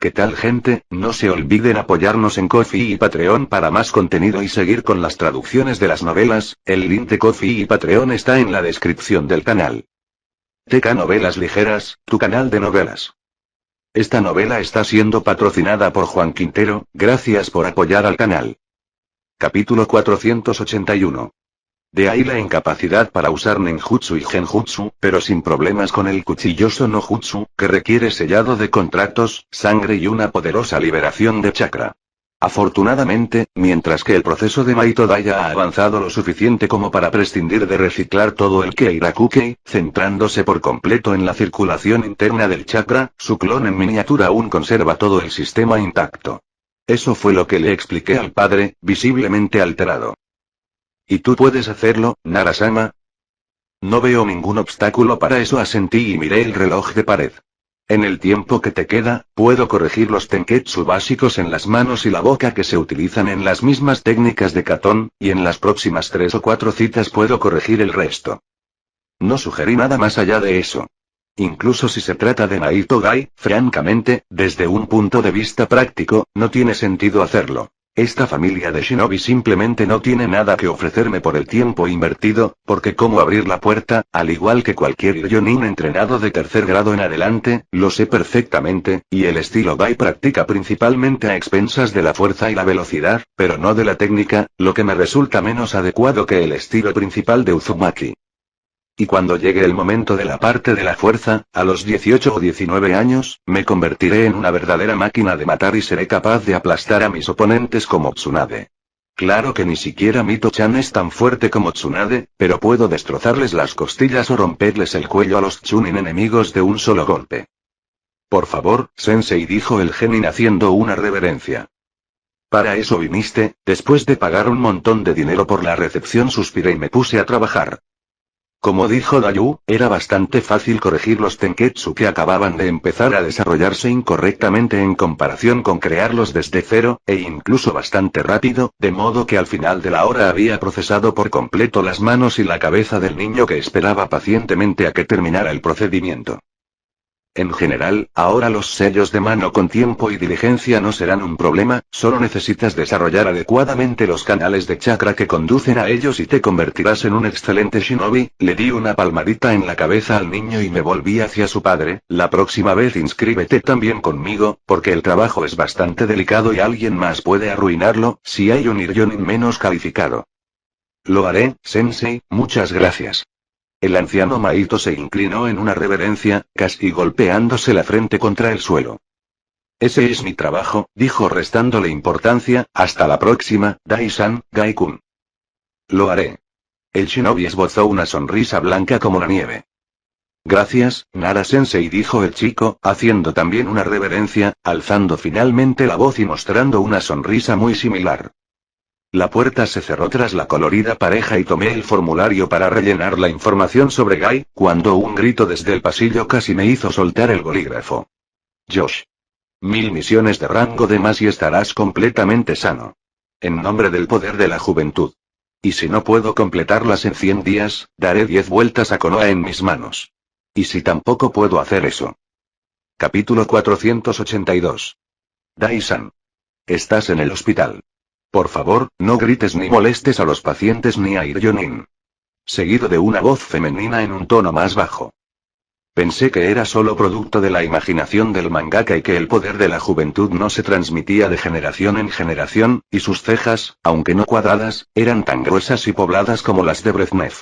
¿Qué tal, gente? No se olviden apoyarnos en Ko-fi y Patreon para más contenido y seguir con las traducciones de las novelas. El link de Ko-fi y Patreon está en la descripción del canal. TK Novelas Ligeras, tu canal de novelas. Esta novela está siendo patrocinada por Juan Quintero, gracias por apoyar al canal. Capítulo 481. De ahí la incapacidad para usar ninjutsu y genjutsu, pero sin problemas con el cuchilloso no jutsu, que requiere sellado de contratos, sangre y una poderosa liberación de chakra. Afortunadamente, mientras que el proceso de Maito Daya ha avanzado lo suficiente como para prescindir de reciclar todo el Keirakuke, centrándose por completo en la circulación interna del chakra, su clon en miniatura aún conserva todo el sistema intacto. Eso fue lo que le expliqué al padre, visiblemente alterado. ¿Y tú puedes hacerlo, Nara-sama? No veo ningún obstáculo para eso, asentí y miré el reloj de pared. En el tiempo que te queda, puedo corregir los tenketsu básicos en las manos y la boca que se utilizan en las mismas técnicas de Katon, y en las próximas 3 o 4 citas puedo corregir el resto. No sugerí nada más allá de eso. Incluso si se trata de Maito Gai, francamente, desde un punto de vista práctico, no tiene sentido hacerlo. Esta familia de shinobi simplemente no tiene nada que ofrecerme por el tiempo invertido, porque cómo abrir la puerta, al igual que cualquier Jonin entrenado de tercer grado en adelante, lo sé perfectamente, y el estilo Gai practica principalmente a expensas de la fuerza y la velocidad, pero no de la técnica, lo que me resulta menos adecuado que el estilo principal de Uzumaki. Y cuando llegue el momento de la parte de la fuerza, a los 18 o 19 años, me convertiré en una verdadera máquina de matar y seré capaz de aplastar a mis oponentes como Tsunade. Claro que ni siquiera Mito-chan es tan fuerte como Tsunade, pero puedo destrozarles las costillas o romperles el cuello a los Chunin enemigos de un solo golpe. Por favor, Sensei, dijo el genin haciendo una reverencia. Para eso viniste. Después de pagar un montón de dinero por la recepción suspiré y me puse a trabajar. Como dijo Dayu, era bastante fácil corregir los tenketsu que acababan de empezar a desarrollarse incorrectamente en comparación con crearlos desde cero, e incluso bastante rápido, de modo que al final de la hora había procesado por completo las manos y la cabeza del niño que esperaba pacientemente a que terminara el procedimiento. En general, ahora los sellos de mano con tiempo y diligencia no serán un problema, solo necesitas desarrollar adecuadamente los canales de chakra que conducen a ellos y te convertirás en un excelente shinobi. Le di una palmadita en la cabeza al niño y me volví hacia su padre. La próxima vez inscríbete también conmigo, porque el trabajo es bastante delicado y alguien más puede arruinarlo, si hay un Iryonin menos calificado. Lo haré, Sensei, muchas gracias. El anciano Maito se inclinó en una reverencia, casi golpeándose la frente contra el suelo. Ese es mi trabajo, dijo restándole importancia. Hasta la próxima, Dai-san, Gai-kun. Lo haré. El shinobi esbozó una sonrisa blanca como la nieve. Gracias, Nara-sensei, dijo el chico, haciendo también una reverencia, alzando finalmente la voz y mostrando una sonrisa muy similar. La puerta se cerró tras la colorida pareja y tomé el formulario para rellenar la información sobre Gai, cuando un grito desde el pasillo casi me hizo soltar el bolígrafo. Josh. 1000 misiones de rango de más y estarás completamente sano. En nombre del poder de la juventud. Y si no puedo completarlas en 100 días, daré 10 vueltas a Konoha en mis manos. ¿Y si tampoco puedo hacer eso? Capítulo 482. Dai-san. Estás en el hospital. Por favor, no grites ni molestes a los pacientes ni a Iryonin. Seguido de una voz femenina en un tono más bajo. Pensé que era solo producto de la imaginación del mangaka y que el poder de la juventud no se transmitía de generación en generación, y sus cejas, aunque no cuadradas, eran tan gruesas y pobladas como las de Brezhnev.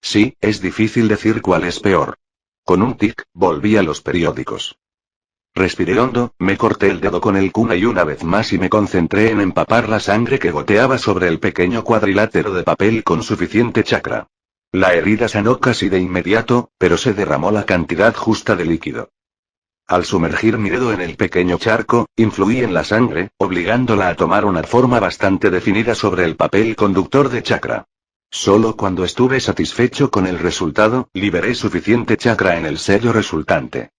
Sí, es difícil decir cuál es peor. Con un tic, volví a los periódicos. Respiré hondo, me corté el dedo con el kunai una vez más y me concentré en empapar la sangre que goteaba sobre el pequeño cuadrilátero de papel con suficiente chakra. La herida sanó casi de inmediato, pero se derramó la cantidad justa de líquido. Al sumergir mi dedo en el pequeño charco, influí en la sangre, obligándola a tomar una forma bastante definida sobre el papel conductor de chakra. Solo cuando estuve satisfecho con el resultado, liberé suficiente chakra en el sello resultante.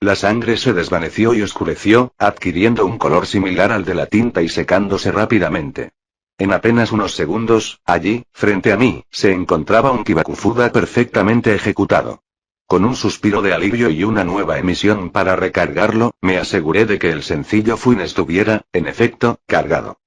La sangre se desvaneció y oscureció, adquiriendo un color similar al de la tinta y secándose rápidamente. En apenas unos segundos, allí, frente a mí, se encontraba un Kibakufuda perfectamente ejecutado. Con un suspiro de alivio y una nueva emisión para recargarlo, me aseguré de que el sencillo Fuin estuviera, en efecto, cargado.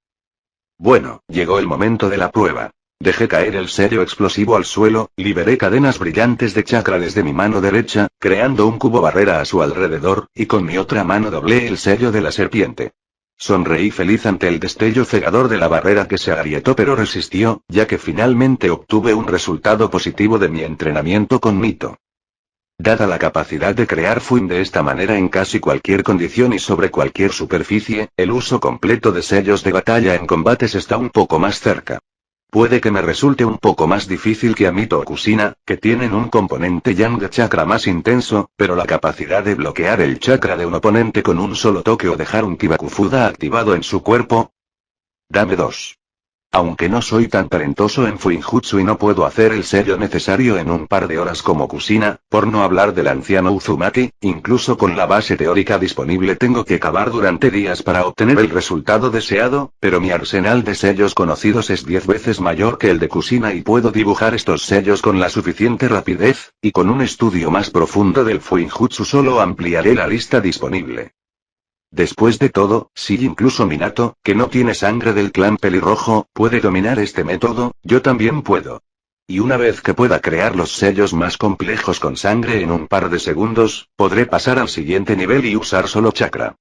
Bueno, llegó el momento de la prueba. Dejé caer el sello explosivo al suelo, liberé cadenas brillantes de chakra desde mi mano derecha, creando un cubo barrera a su alrededor, y con mi otra mano doblé el sello de la serpiente. Sonreí feliz ante el destello cegador de la barrera que se agrietó pero resistió, ya que finalmente obtuve un resultado positivo de mi entrenamiento con Mito. Dada la capacidad de crear Fuin de esta manera en casi cualquier condición y sobre cualquier superficie, el uso completo de sellos de batalla en combates está un poco más cerca. Puede que me resulte un poco más difícil que a Mito o Kusina, que tienen un componente Yang chakra más intenso, pero la capacidad de bloquear el chakra de un oponente con un solo toque o dejar un Kibakufuda activado en su cuerpo. Dame 2. Aunque no soy tan talentoso en Fuinjutsu y no puedo hacer el sello necesario en un par de horas como Kusina, por no hablar del anciano Uzumaki, incluso con la base teórica disponible tengo que cavar durante días para obtener el resultado deseado, pero mi arsenal de sellos conocidos es 10 veces mayor que el de Kusina y puedo dibujar estos sellos con la suficiente rapidez, y con un estudio más profundo del Fuinjutsu solo ampliaré la lista disponible. Después de todo, si incluso Minato, que no tiene sangre del clan pelirrojo, puede dominar este método, yo también puedo. Y una vez que pueda crear los sellos más complejos con sangre en un par de segundos, podré pasar al siguiente nivel y usar solo chakra.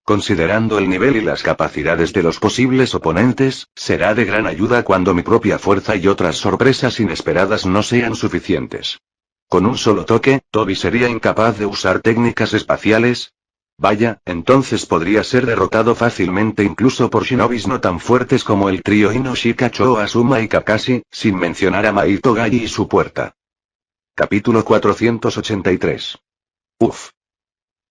Considerando el nivel y las capacidades de los posibles oponentes, será de gran ayuda cuando mi propia fuerza y otras sorpresas inesperadas no sean suficientes. Con un solo toque, Tobi sería incapaz de usar técnicas espaciales. Vaya, entonces podría ser derrotado fácilmente incluso por shinobis no tan fuertes como el trío Inoshika Chō Asuma y Kakashi, sin mencionar a Maito Gai y su puerta. Capítulo 483. Uf.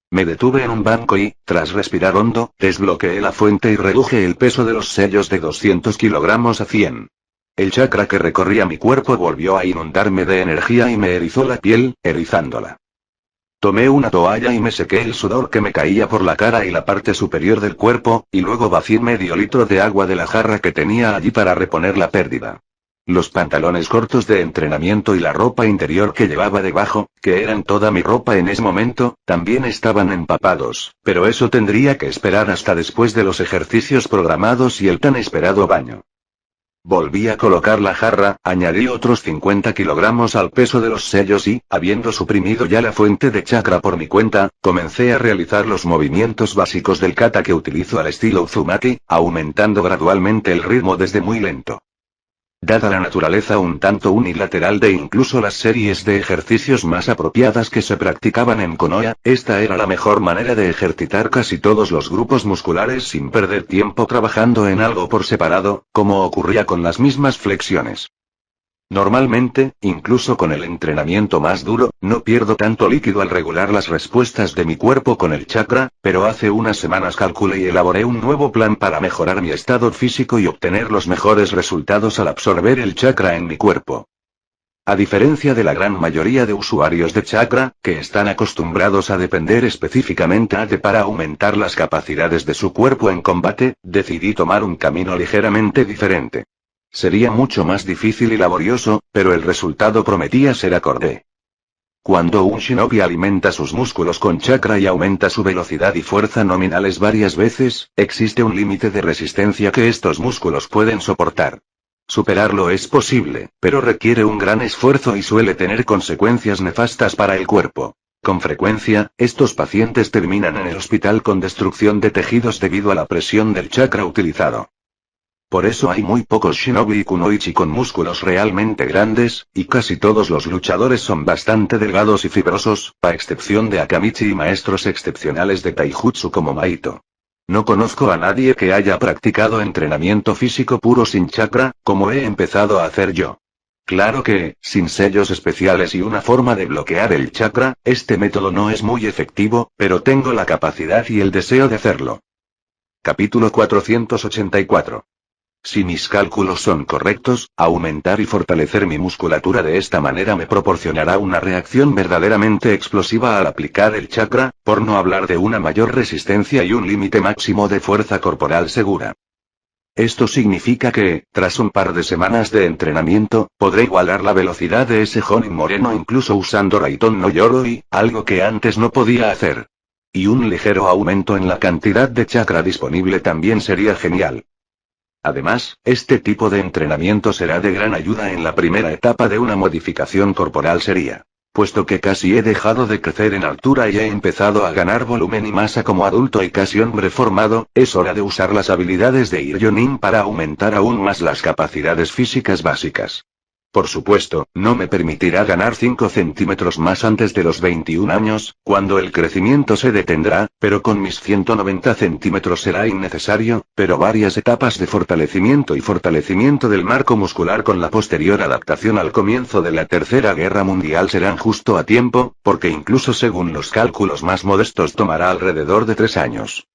Me detuve en un banco y, tras respirar hondo, desbloqueé la fuente y reduje el peso de los sellos de 200 kilogramos a 100. El chakra que recorría mi cuerpo volvió a inundarme de energía y me erizó la piel, erizándola. Tomé una toalla y me sequé el sudor que me caía por la cara y la parte superior del cuerpo, y luego vacié medio litro de agua de la jarra que tenía allí para reponer la pérdida. Los pantalones cortos de entrenamiento y la ropa interior que llevaba debajo, que eran toda mi ropa en ese momento, también estaban empapados, pero eso tendría que esperar hasta después de los ejercicios programados y el tan esperado baño. Volví a colocar la jarra, añadí otros 50 kilogramos al peso de los sellos y, habiendo suprimido ya la fuente de chakra por mi cuenta, comencé a realizar los movimientos básicos del kata que utilizo al estilo Uzumaki, aumentando gradualmente el ritmo desde muy lento. Dada la naturaleza un tanto unilateral de incluso las series de ejercicios más apropiadas que se practicaban en Konoha, esta era la mejor manera de ejercitar casi todos los grupos musculares sin perder tiempo trabajando en algo por separado, como ocurría con las mismas flexiones. Normalmente, incluso con el entrenamiento más duro, no pierdo tanto líquido al regular las respuestas de mi cuerpo con el chakra, pero hace unas semanas calculé y elaboré un nuevo plan para mejorar mi estado físico y obtener los mejores resultados al absorber el chakra en mi cuerpo. A diferencia de la gran mayoría de usuarios de chakra, que están acostumbrados a depender específicamente de para aumentar las capacidades de su cuerpo en combate, decidí tomar un camino ligeramente diferente. Sería mucho más difícil y laborioso, pero el resultado prometía ser acorde. Cuando un shinobi alimenta sus músculos con chakra y aumenta su velocidad y fuerza nominales varias veces, existe un límite de resistencia que estos músculos pueden soportar. Superarlo es posible, pero requiere un gran esfuerzo y suele tener consecuencias nefastas para el cuerpo. Con frecuencia, estos pacientes terminan en el hospital con destrucción de tejidos debido a la presión del chakra utilizado. Por eso hay muy pocos shinobi y kunoichi con músculos realmente grandes, y casi todos los luchadores son bastante delgados y fibrosos, a excepción de Akamichi y maestros excepcionales de taijutsu como Maito. No conozco a nadie que haya practicado entrenamiento físico puro sin chakra, como he empezado a hacer yo. Claro que, sin sellos especiales y una forma de bloquear el chakra, este método no es muy efectivo, pero tengo la capacidad y el deseo de hacerlo. Capítulo 484. Si mis cálculos son correctos, aumentar y fortalecer mi musculatura de esta manera me proporcionará una reacción verdaderamente explosiva al aplicar el chakra, por no hablar de una mayor resistencia y un límite máximo de fuerza corporal segura. Esto significa que, tras un par de semanas de entrenamiento, podré igualar la velocidad de ese Jonin moreno incluso usando Raiton no Yoroi, algo que antes no podía hacer. Y un ligero aumento en la cantidad de chakra disponible también sería genial. Además, este tipo de entrenamiento será de gran ayuda en la primera etapa de una modificación corporal seria. Puesto que casi he dejado de crecer en altura y he empezado a ganar volumen y masa como adulto y casi hombre formado, es hora de usar las habilidades de Iryonin para aumentar aún más las capacidades físicas básicas. Por supuesto, no me permitirá ganar 5 centímetros más antes de los 21 años, cuando el crecimiento se detendrá, pero con mis 190 centímetros será innecesario, pero varias etapas de fortalecimiento y fortalecimiento del marco muscular con la posterior adaptación al comienzo de la Tercera Guerra Mundial serán justo a tiempo, porque incluso según los cálculos más modestos tomará alrededor de 3 años.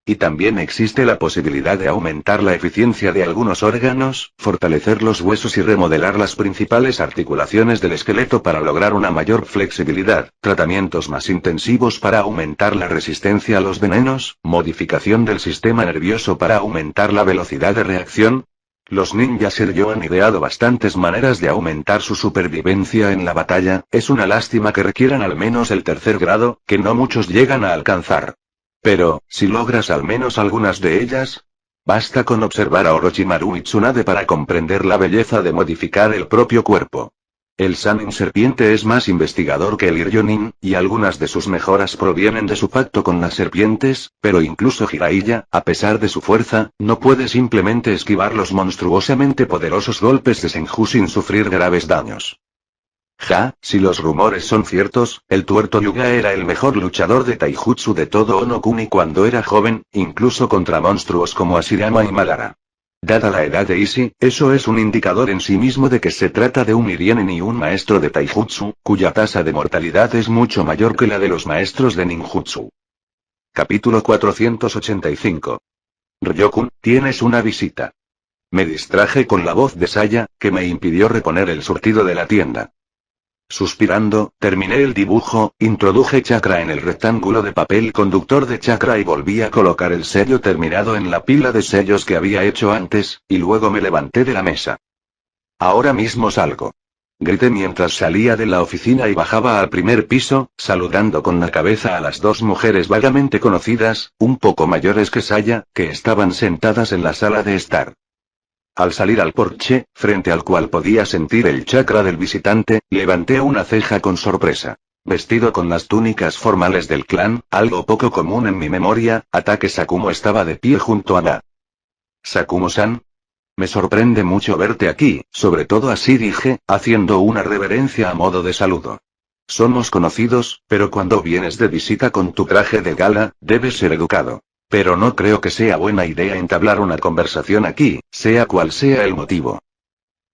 Y también existe la posibilidad de aumentar la eficiencia de algunos órganos, fortalecer los huesos y remodelar las principales articulaciones del esqueleto para lograr una mayor flexibilidad, tratamientos más intensivos para aumentar la resistencia a los venenos, modificación del sistema nervioso para aumentar la velocidad de reacción. Los ninjas Seryo han ideado bastantes maneras de aumentar su supervivencia en la batalla, es una lástima que requieran al menos el tercer grado, que no muchos llegan a alcanzar. Pero, si logras al menos algunas de ellas, basta con observar a Orochimaru y Tsunade para comprender la belleza de modificar el propio cuerpo. El Sannin Serpiente es más investigador que el Iryonin, y algunas de sus mejoras provienen de su pacto con las serpientes, pero incluso Jiraiya, a pesar de su fuerza, no puede simplemente esquivar los monstruosamente poderosos golpes de Senju sin sufrir graves daños. Si los rumores son ciertos, el tuerto Yuga era el mejor luchador de taijutsu de todo Ono Kuni cuando era joven, incluso contra monstruos como Ashirama y Madara. Dada la edad de Ishii, eso es un indicador en sí mismo de que se trata de un Irinen y un maestro de taijutsu, cuya tasa de mortalidad es mucho mayor que la de los maestros de ninjutsu. Capítulo 485. Ryokun, tienes una visita. Me distraje con la voz de Saya, que me impidió reponer el surtido de la tienda. Suspirando, terminé el dibujo, introduje chakra en el rectángulo de papel conductor de chakra y volví a colocar el sello terminado en la pila de sellos que había hecho antes, y luego me levanté de la mesa. Ahora mismo salgo. Grité mientras salía de la oficina y bajaba al primer piso, saludando con la cabeza a las dos mujeres vagamente conocidas, un poco mayores que Saya, que estaban sentadas en la sala de estar. Al salir al porche, frente al cual podía sentir el chakra del visitante, levanté una ceja con sorpresa. Vestido con las túnicas formales del clan, algo poco común en mi memoria, Ataque Sakumo estaba de pie junto a Na. Sakumo-san. Me sorprende mucho verte aquí, sobre todo así dije, haciendo una reverencia a modo de saludo. Somos conocidos, pero cuando vienes de visita con tu traje de gala, debes ser educado. Pero no creo que sea buena idea entablar una conversación aquí, sea cual sea el motivo.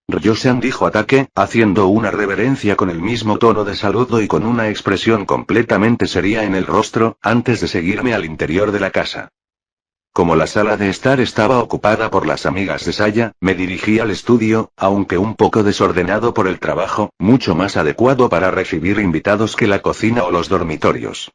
Ryo-san, dijo Ataque, haciendo una reverencia con el mismo tono de saludo y con una expresión completamente seria en el rostro, antes de seguirme al interior de la casa. Como la sala de estar estaba ocupada por las amigas de Saya, me dirigí al estudio, aunque un poco desordenado por el trabajo, mucho más adecuado para recibir invitados que la cocina o los dormitorios.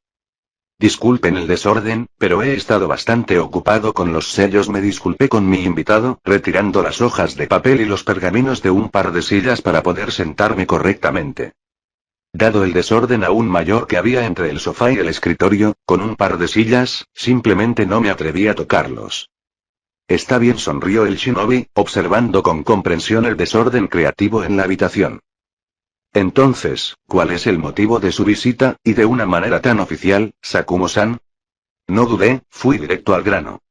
Disculpen el desorden, pero he estado bastante ocupado con los sellos. Me disculpé con mi invitado, retirando las hojas de papel y los pergaminos de un par de sillas para poder sentarme correctamente. Dado el desorden aún mayor que había entre el sofá y el escritorio, con un par de sillas, simplemente no me atreví a tocarlos. Está bien, sonrió el shinobi, observando con comprensión el desorden creativo en la habitación. Entonces, ¿cuál es el motivo de su visita, y de una manera tan oficial, Sakumo-san? No dudé, fui directo al grano.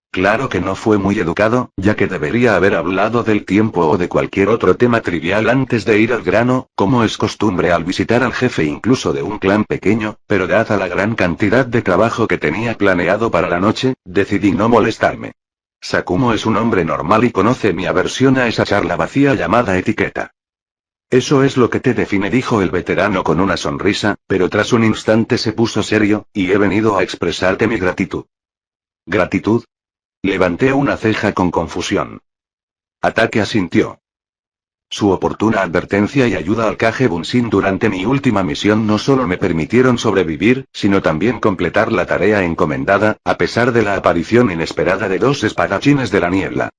Claro que no fue muy educado, ya que debería haber hablado del tiempo o de cualquier otro tema trivial antes de ir al grano, como es costumbre al visitar al jefe incluso de un clan pequeño, pero dada la gran cantidad de trabajo que tenía planeado para la noche, decidí no molestarme. Sakumo es un hombre normal y conoce mi aversión a esa charla vacía llamada etiqueta. Eso es lo que te define, dijo el veterano con una sonrisa, pero tras un instante se puso serio, y he venido a expresarte mi gratitud. ¿Gratitud? Levanté una ceja con confusión. Ataque asintió. Su oportuna advertencia y ayuda al Kage Bunshin durante mi última misión no solo me permitieron sobrevivir, sino también completar la tarea encomendada, a pesar de la aparición inesperada de dos espadachines de la niebla.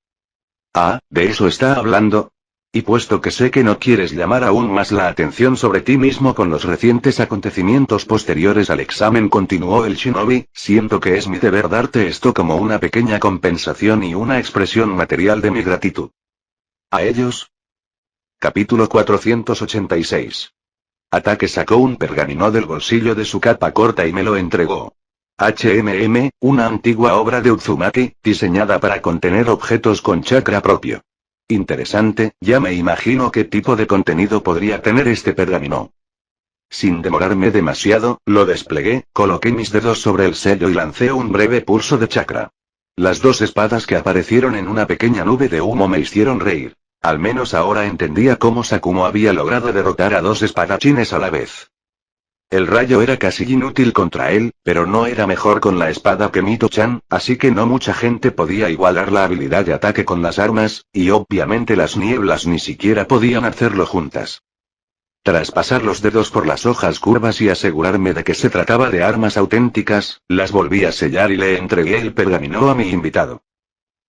Ah, ¿de eso está hablando? Y puesto que sé que no quieres llamar aún más la atención sobre ti mismo con los recientes acontecimientos posteriores al examen, continuó el shinobi, siento que es mi deber darte esto como una pequeña compensación y una expresión material de mi gratitud. ¿A ellos? Capítulo 486. Ataque sacó un pergamino del bolsillo de su capa corta y me lo entregó. Una antigua obra de Uzumaki, diseñada para contener objetos con chakra propio. Interesante, ya me imagino qué tipo de contenido podría tener este pergamino. Sin demorarme demasiado, lo desplegué, coloqué mis dedos sobre el sello y lancé un breve pulso de chakra. Las dos espadas que aparecieron en una pequeña nube de humo me hicieron reír. Al menos ahora entendía cómo Sakumo había logrado derrotar a dos espadachines a la vez. El rayo era casi inútil contra él, pero no era mejor con la espada que Mito-chan, así que no mucha gente podía igualar la habilidad de ataque con las armas, y obviamente las nieblas ni siquiera podían hacerlo juntas. Tras pasar los dedos por las hojas curvas y asegurarme de que se trataba de armas auténticas, las volví a sellar y le entregué el pergamino a mi invitado.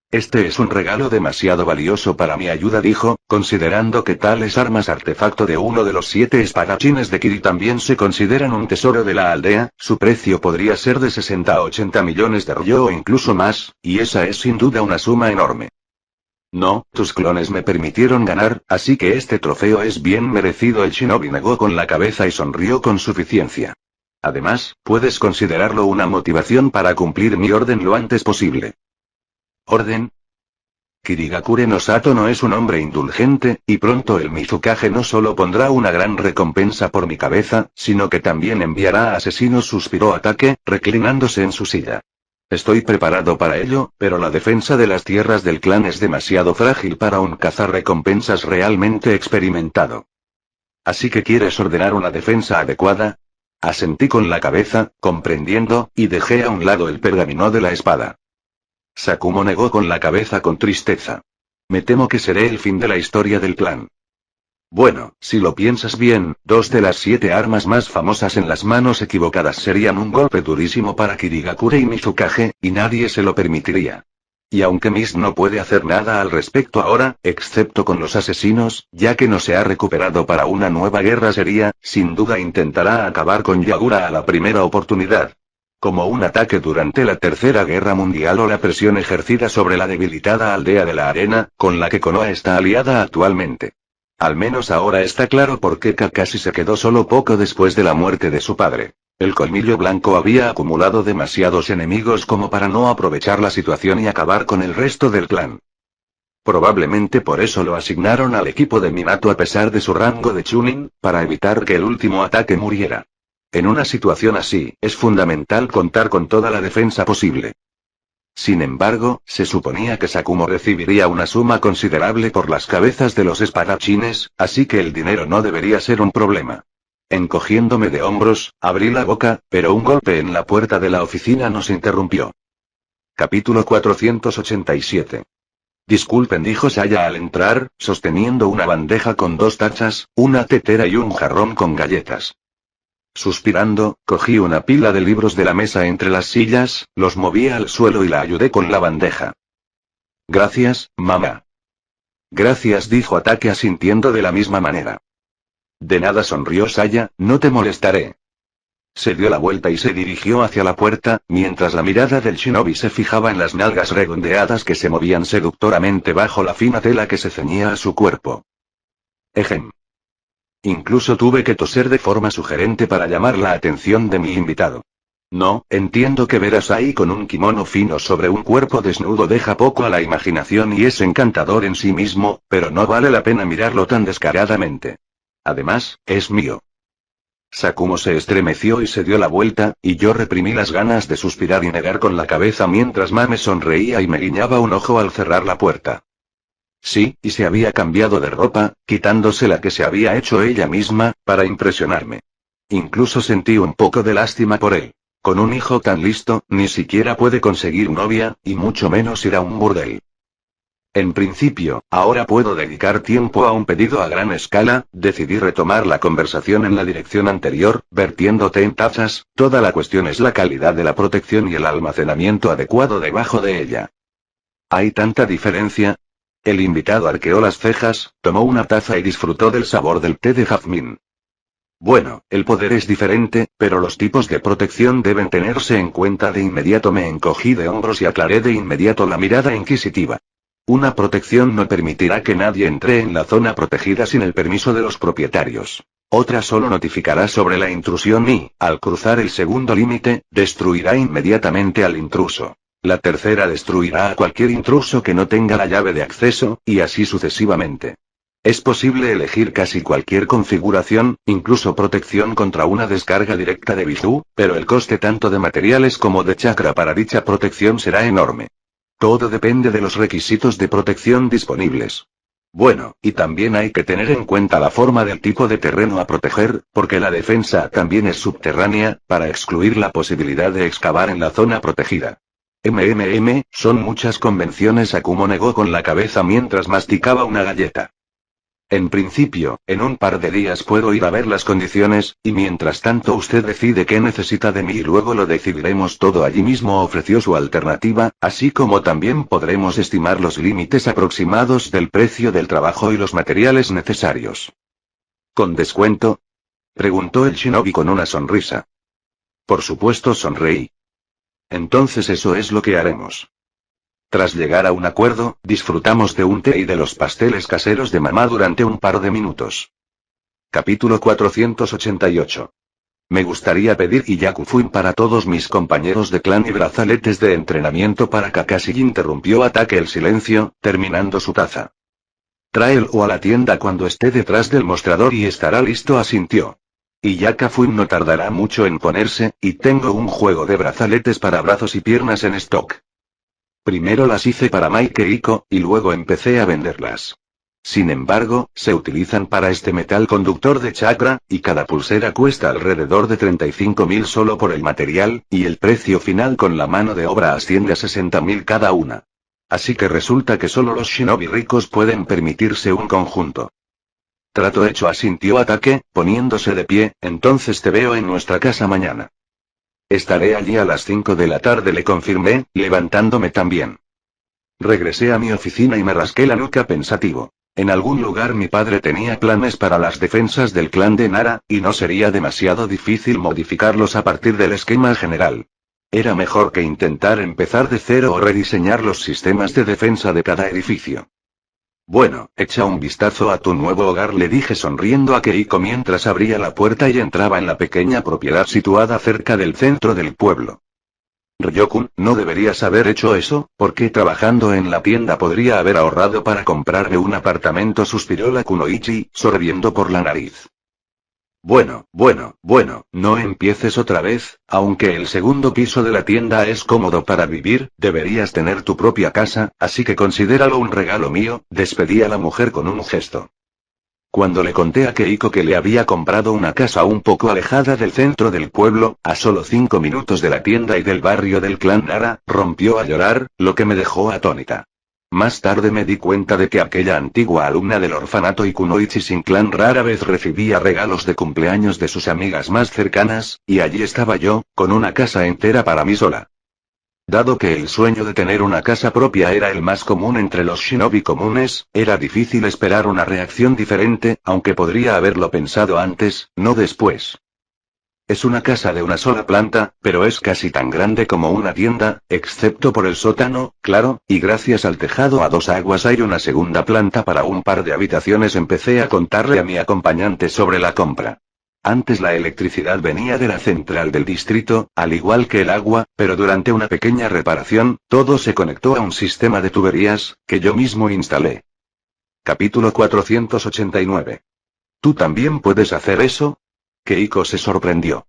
Este es un regalo demasiado valioso para mi ayuda, dijo, considerando que tales armas artefacto de uno de los 7 espadachines de Kiri también se consideran un tesoro de la aldea, su precio podría ser de 60 a 80 millones de ryo o incluso más, y esa es sin duda una suma enorme. No, tus clones me permitieron ganar, así que este trofeo es bien merecido. El shinobi negó con la cabeza y sonrió con suficiencia. Además, puedes considerarlo una motivación para cumplir mi orden lo antes posible. ¿Orden? Kirigakure no Sato no es un hombre indulgente, y pronto el Mizukage no solo pondrá una gran recompensa por mi cabeza, sino que también enviará a asesinos, suspiró Ataque, reclinándose en su silla. Estoy preparado para ello, pero la defensa de las tierras del clan es demasiado frágil para un cazarrecompensas realmente experimentado. ¿Así que quieres ordenar una defensa adecuada? Asentí con la cabeza, comprendiendo, y dejé a un lado el pergamino de la espada. Sakumo negó con la cabeza con tristeza. Me temo que seré el fin de la historia del clan. Bueno, si lo piensas bien, 2 de las 7 armas más famosas en las manos equivocadas serían un golpe durísimo para Kirigakure y Mizukage, y nadie se lo permitiría. Y aunque Miss no puede hacer nada al respecto ahora, excepto con los asesinos, ya que no se ha recuperado para una nueva guerra seria, sin duda intentará acabar con Yagura a la primera oportunidad. Como un ataque durante la Tercera Guerra Mundial o la presión ejercida sobre la debilitada aldea de la arena, con la que Konoha está aliada actualmente. Al menos ahora está claro por qué Kakashi se quedó solo poco después de la muerte de su padre. El colmillo blanco había acumulado demasiados enemigos como para no aprovechar la situación y acabar con el resto del clan. Probablemente por eso lo asignaron al equipo de Minato a pesar de su rango de Chunin, para evitar que el último ataque muriera. En una situación así, es fundamental contar con toda la defensa posible. Sin embargo, se suponía que Sakumo recibiría una suma considerable por las cabezas de los espadachines, así que el dinero no debería ser un problema. Encogiéndome de hombros, abrí la boca, pero un golpe en la puerta de la oficina nos interrumpió. Capítulo 487. Disculpen, dijo Saya al entrar, sosteniendo una bandeja con 2 tachas, una tetera y un jarrón con galletas. Suspirando, cogí una pila de libros de la mesa entre las sillas, los moví al suelo y la ayudé con la bandeja. Gracias, mamá. Gracias, dijo Ataque asintiendo de la misma manera. De nada, sonrió Saya, no te molestaré. Se dio la vuelta y se dirigió hacia la puerta, mientras la mirada del shinobi se fijaba en las nalgas redondeadas que se movían seductoramente bajo la fina tela que se ceñía a su cuerpo. Ejem. Incluso tuve que toser de forma sugerente para llamar la atención de mi invitado. No, entiendo que verás ahí con un kimono fino sobre un cuerpo desnudo deja poco a la imaginación y es encantador en sí mismo, pero no vale la pena mirarlo tan descaradamente. Además, es mío. Sakumo se estremeció y se dio la vuelta, y yo reprimí las ganas de suspirar y negar con la cabeza mientras Mame sonreía y me guiñaba un ojo al cerrar la puerta. Sí, y se había cambiado de ropa, quitándose la que se había hecho ella misma, para impresionarme. Incluso sentí un poco de lástima por él. Con un hijo tan listo, ni siquiera puede conseguir novia, y mucho menos ir a un burdel. En principio, ahora puedo dedicar tiempo a un pedido a gran escala. Decidí retomar la conversación en la dirección anterior, vertiendo té en tazas. Toda la cuestión es la calidad de la protección y el almacenamiento adecuado debajo de ella. ¿Hay tanta diferencia? El invitado arqueó las cejas, tomó una taza y disfrutó del sabor del té de jazmín. Bueno, el poder es diferente, pero los tipos de protección deben tenerse en cuenta de inmediato. Me encogí de hombros y aclaré de inmediato la mirada inquisitiva. Una protección no permitirá que nadie entre en la zona protegida sin el permiso de los propietarios. Otra solo notificará sobre la intrusión y, al cruzar el segundo límite, destruirá inmediatamente al intruso. La tercera destruirá a cualquier intruso que no tenga la llave de acceso, y así sucesivamente. Es posible elegir casi cualquier configuración, incluso protección contra una descarga directa de Biju, pero el coste tanto de materiales como de chakra para dicha protección será enorme. Todo depende de los requisitos de protección disponibles. Bueno, y también hay que tener en cuenta la forma del tipo de terreno a proteger, porque la defensa también es subterránea, para excluir la posibilidad de excavar en la zona protegida. Son muchas convenciones. Akumo negó con la cabeza mientras masticaba una galleta. En principio, en un par de días puedo ir a ver las condiciones, y mientras tanto usted decide qué necesita de mí y luego lo decidiremos todo allí mismo. Ofreció su alternativa, así como también podremos estimar los límites aproximados del precio del trabajo y los materiales necesarios. ¿Con descuento? Preguntó el shinobi con una sonrisa. Por supuesto, sonreí. Entonces eso es lo que haremos. Tras llegar a un acuerdo, disfrutamos de un té y de los pasteles caseros de mamá durante un par de minutos. Capítulo 488. Me gustaría pedir Hyakufuin para todos mis compañeros de clan y brazaletes de entrenamiento para Kakashi. Interrumpió Ataque el silencio, terminando su taza. Tráelo a la tienda cuando esté detrás del mostrador y estará listo, asintió. Hyakufuin no tardará mucho en ponerse, y tengo un juego de brazaletes para brazos y piernas en stock. Primero las hice para Mike e Iko, y luego empecé a venderlas. Sin embargo, se utilizan para este metal conductor de chakra, y cada pulsera cuesta alrededor de 35.000 solo por el material, y el precio final con la mano de obra asciende a 60.000 cada una. Así que resulta que solo los shinobi ricos pueden permitirse un conjunto. Trato hecho, asintió Ataque, poniéndose de pie. Entonces te veo en nuestra casa mañana. Estaré allí a las 5 de la tarde, le confirmé, levantándome también. Regresé a mi oficina y me rasqué la nuca pensativo. En algún lugar mi padre tenía planes para las defensas del clan de Nara, y no sería demasiado difícil modificarlos a partir del esquema general. Era mejor que intentar empezar de cero o rediseñar los sistemas de defensa de cada edificio. Bueno, echa un vistazo a tu nuevo hogar, le dije sonriendo a Keiko mientras abría la puerta y entraba en la pequeña propiedad situada cerca del centro del pueblo. Ryokun, no deberías haber hecho eso, porque trabajando en la tienda podría haber ahorrado para comprarme un apartamento, suspiró la Kunoichi, sorbiendo por la nariz. Bueno, no empieces otra vez. Aunque el segundo piso de la tienda es cómodo para vivir, deberías tener tu propia casa, así que considéralo un regalo mío, despedí a la mujer con un gesto. Cuando le conté a Keiko que le había comprado una casa un poco alejada del centro del pueblo, a solo 5 minutos de la tienda y del barrio del clan Nara, rompió a llorar, lo que me dejó atónita. Más tarde me di cuenta de que aquella antigua alumna del orfanato y Kunoichi sin clan rara vez recibía regalos de cumpleaños de sus amigas más cercanas, y allí estaba yo, con una casa entera para mí sola. Dado que el sueño de tener una casa propia era el más común entre los shinobi comunes, era difícil esperar una reacción diferente, aunque podría haberlo pensado antes, no después. Es una casa de una sola planta, pero es casi tan grande como una tienda, excepto por el sótano, claro, y gracias al tejado a 2 aguas hay una segunda planta para un par de habitaciones. Empecé a contarle a mi acompañante sobre la compra. Antes la electricidad venía de la central del distrito, al igual que el agua, pero durante una pequeña reparación, todo se conectó a un sistema de tuberías, que yo mismo instalé. Capítulo 489. ¿Tú también puedes hacer eso? Keiko se sorprendió.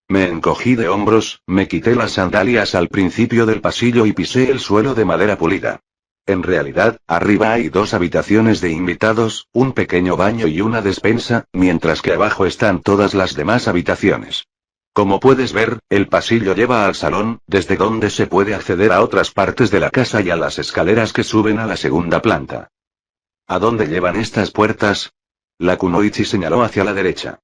Me encogí de hombros, me quité las sandalias al principio del pasillo y pisé el suelo de madera pulida. En realidad, arriba hay 2 habitaciones de invitados, un pequeño baño y una despensa, mientras que abajo están todas las demás habitaciones. Como puedes ver, el pasillo lleva al salón, desde donde se puede acceder a otras partes de la casa y a las escaleras que suben a la segunda planta. ¿A dónde llevan estas puertas? La kunoichi señaló hacia la derecha.